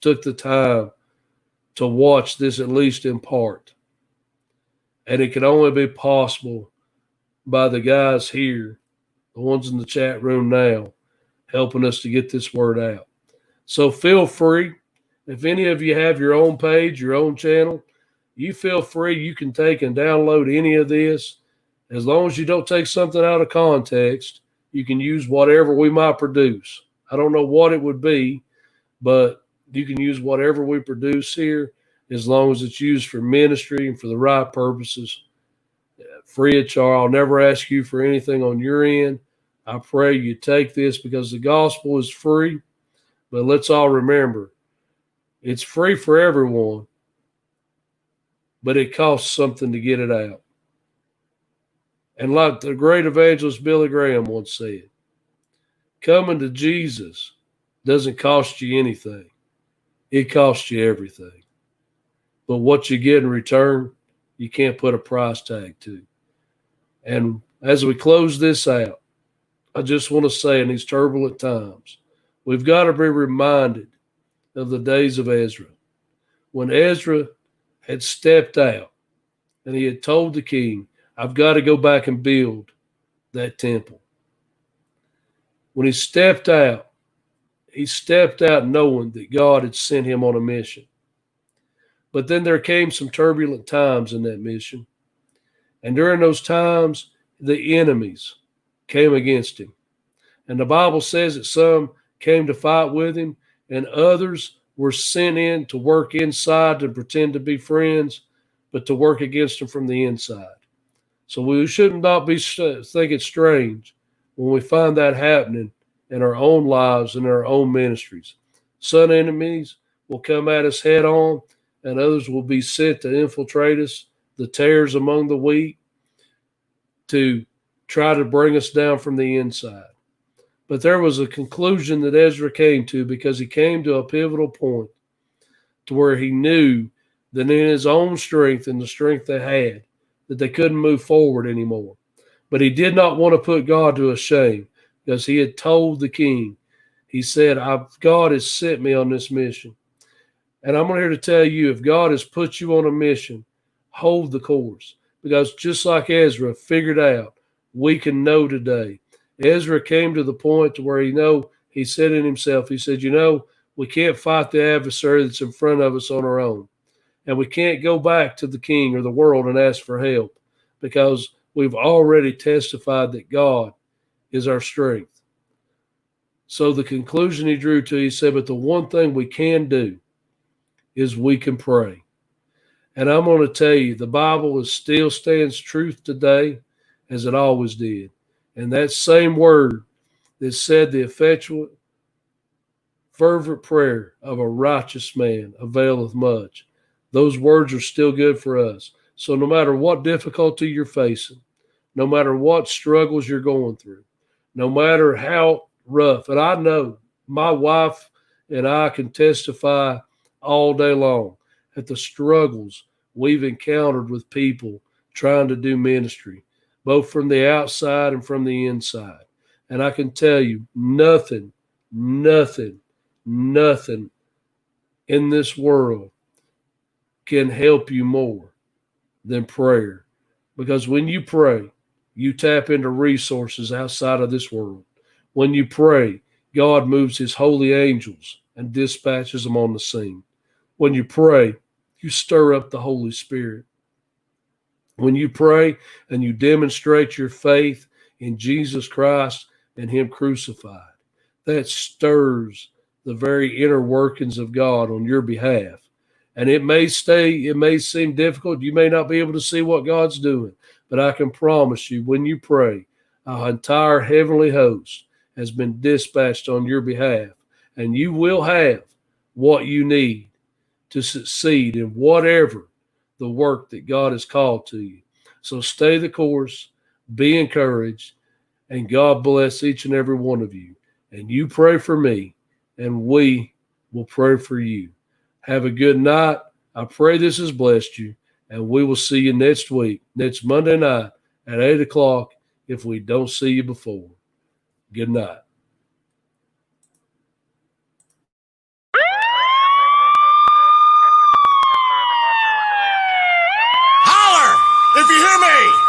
took the time to watch this, at least in part. And it can only be possible by the guys here, the ones in the chat room now, helping us to get this word out. So feel free. If any of you have your own page, your own channel, you feel free. You can take and download any of this. As long as you don't take something out of context, you can use whatever we might produce. I don't know what it would be, but you can use whatever we produce here, as long as it's used for ministry and for the right purposes. Free of charge. I'll never ask you for anything on your end. I pray you take this, because the gospel is free. But let's all remember, it's free for everyone, but it costs something to get it out. And like the great evangelist Billy Graham once said, coming to Jesus doesn't cost you anything. It costs you everything. But what you get in return, you can't put a price tag to. And as we close this out, I just want to say, in these turbulent times, we've got to be reminded of the days of Ezra. When Ezra had stepped out and he had told the king, I've got to go back and build that temple. When he stepped out knowing that God had sent him on a mission. But then there came some turbulent times in that mission. And during those times, the enemies came against him. And the Bible says that some came to fight with him, and others were sent in to work inside to pretend to be friends, but to work against him from the inside. So we should not be thinking strange when we find that happening in our own lives and our own ministries. Some enemies will come at us head on, and others will be sent to infiltrate us, the tares among the wheat, to try to bring us down from the inside. But there was a conclusion that Ezra came to, because he came to a pivotal point to where he knew that in his own strength and the strength they had, that they couldn't move forward anymore. But he did not want to put God to a shame, because he had told the king, he said, God has sent me on this mission. And I'm here to tell you, if God has put you on a mission, hold the course. Because just like Ezra figured out, we can know today. Ezra came to the point to where he said in himself, he said, we can't fight the adversary that's in front of us on our own. And we can't go back to the king or the world and ask for help, because we've already testified that God is our strength. So the conclusion he drew to, he said, but the one thing we can do is we can pray. And I'm going to tell you, the Bible still stands truth today as it always did. And that same word that said the effectual, fervent prayer of a righteous man availeth much, those words are still good for us. So no matter what difficulty you're facing, no matter what struggles you're going through, no matter how rough, and I know my wife and I can testify all day long at the struggles we've encountered with people trying to do ministry, both from the outside and from the inside. And I can tell you, nothing in this world can help you more than prayer. Because when you pray, you tap into resources outside of this world. When you pray, God moves his holy angels and dispatches them on the scene. When you pray, you stir up the Holy Spirit. When you pray and you demonstrate your faith in Jesus Christ and him crucified, that stirs the very inner workings of God on your behalf. And it may seem difficult. You may not be able to see what God's doing, but I can promise you, when you pray, our entire heavenly host has been dispatched on your behalf, and you will have what you need to succeed in whatever the work that God has called to you. So stay the course, be encouraged, and God bless each and every one of you. And you pray for me, and we will pray for you. Have a good night. I pray this has blessed you, and we will see you next week, next Monday night at 8 o'clock if we don't see you before. Good night. Holler if you hear me!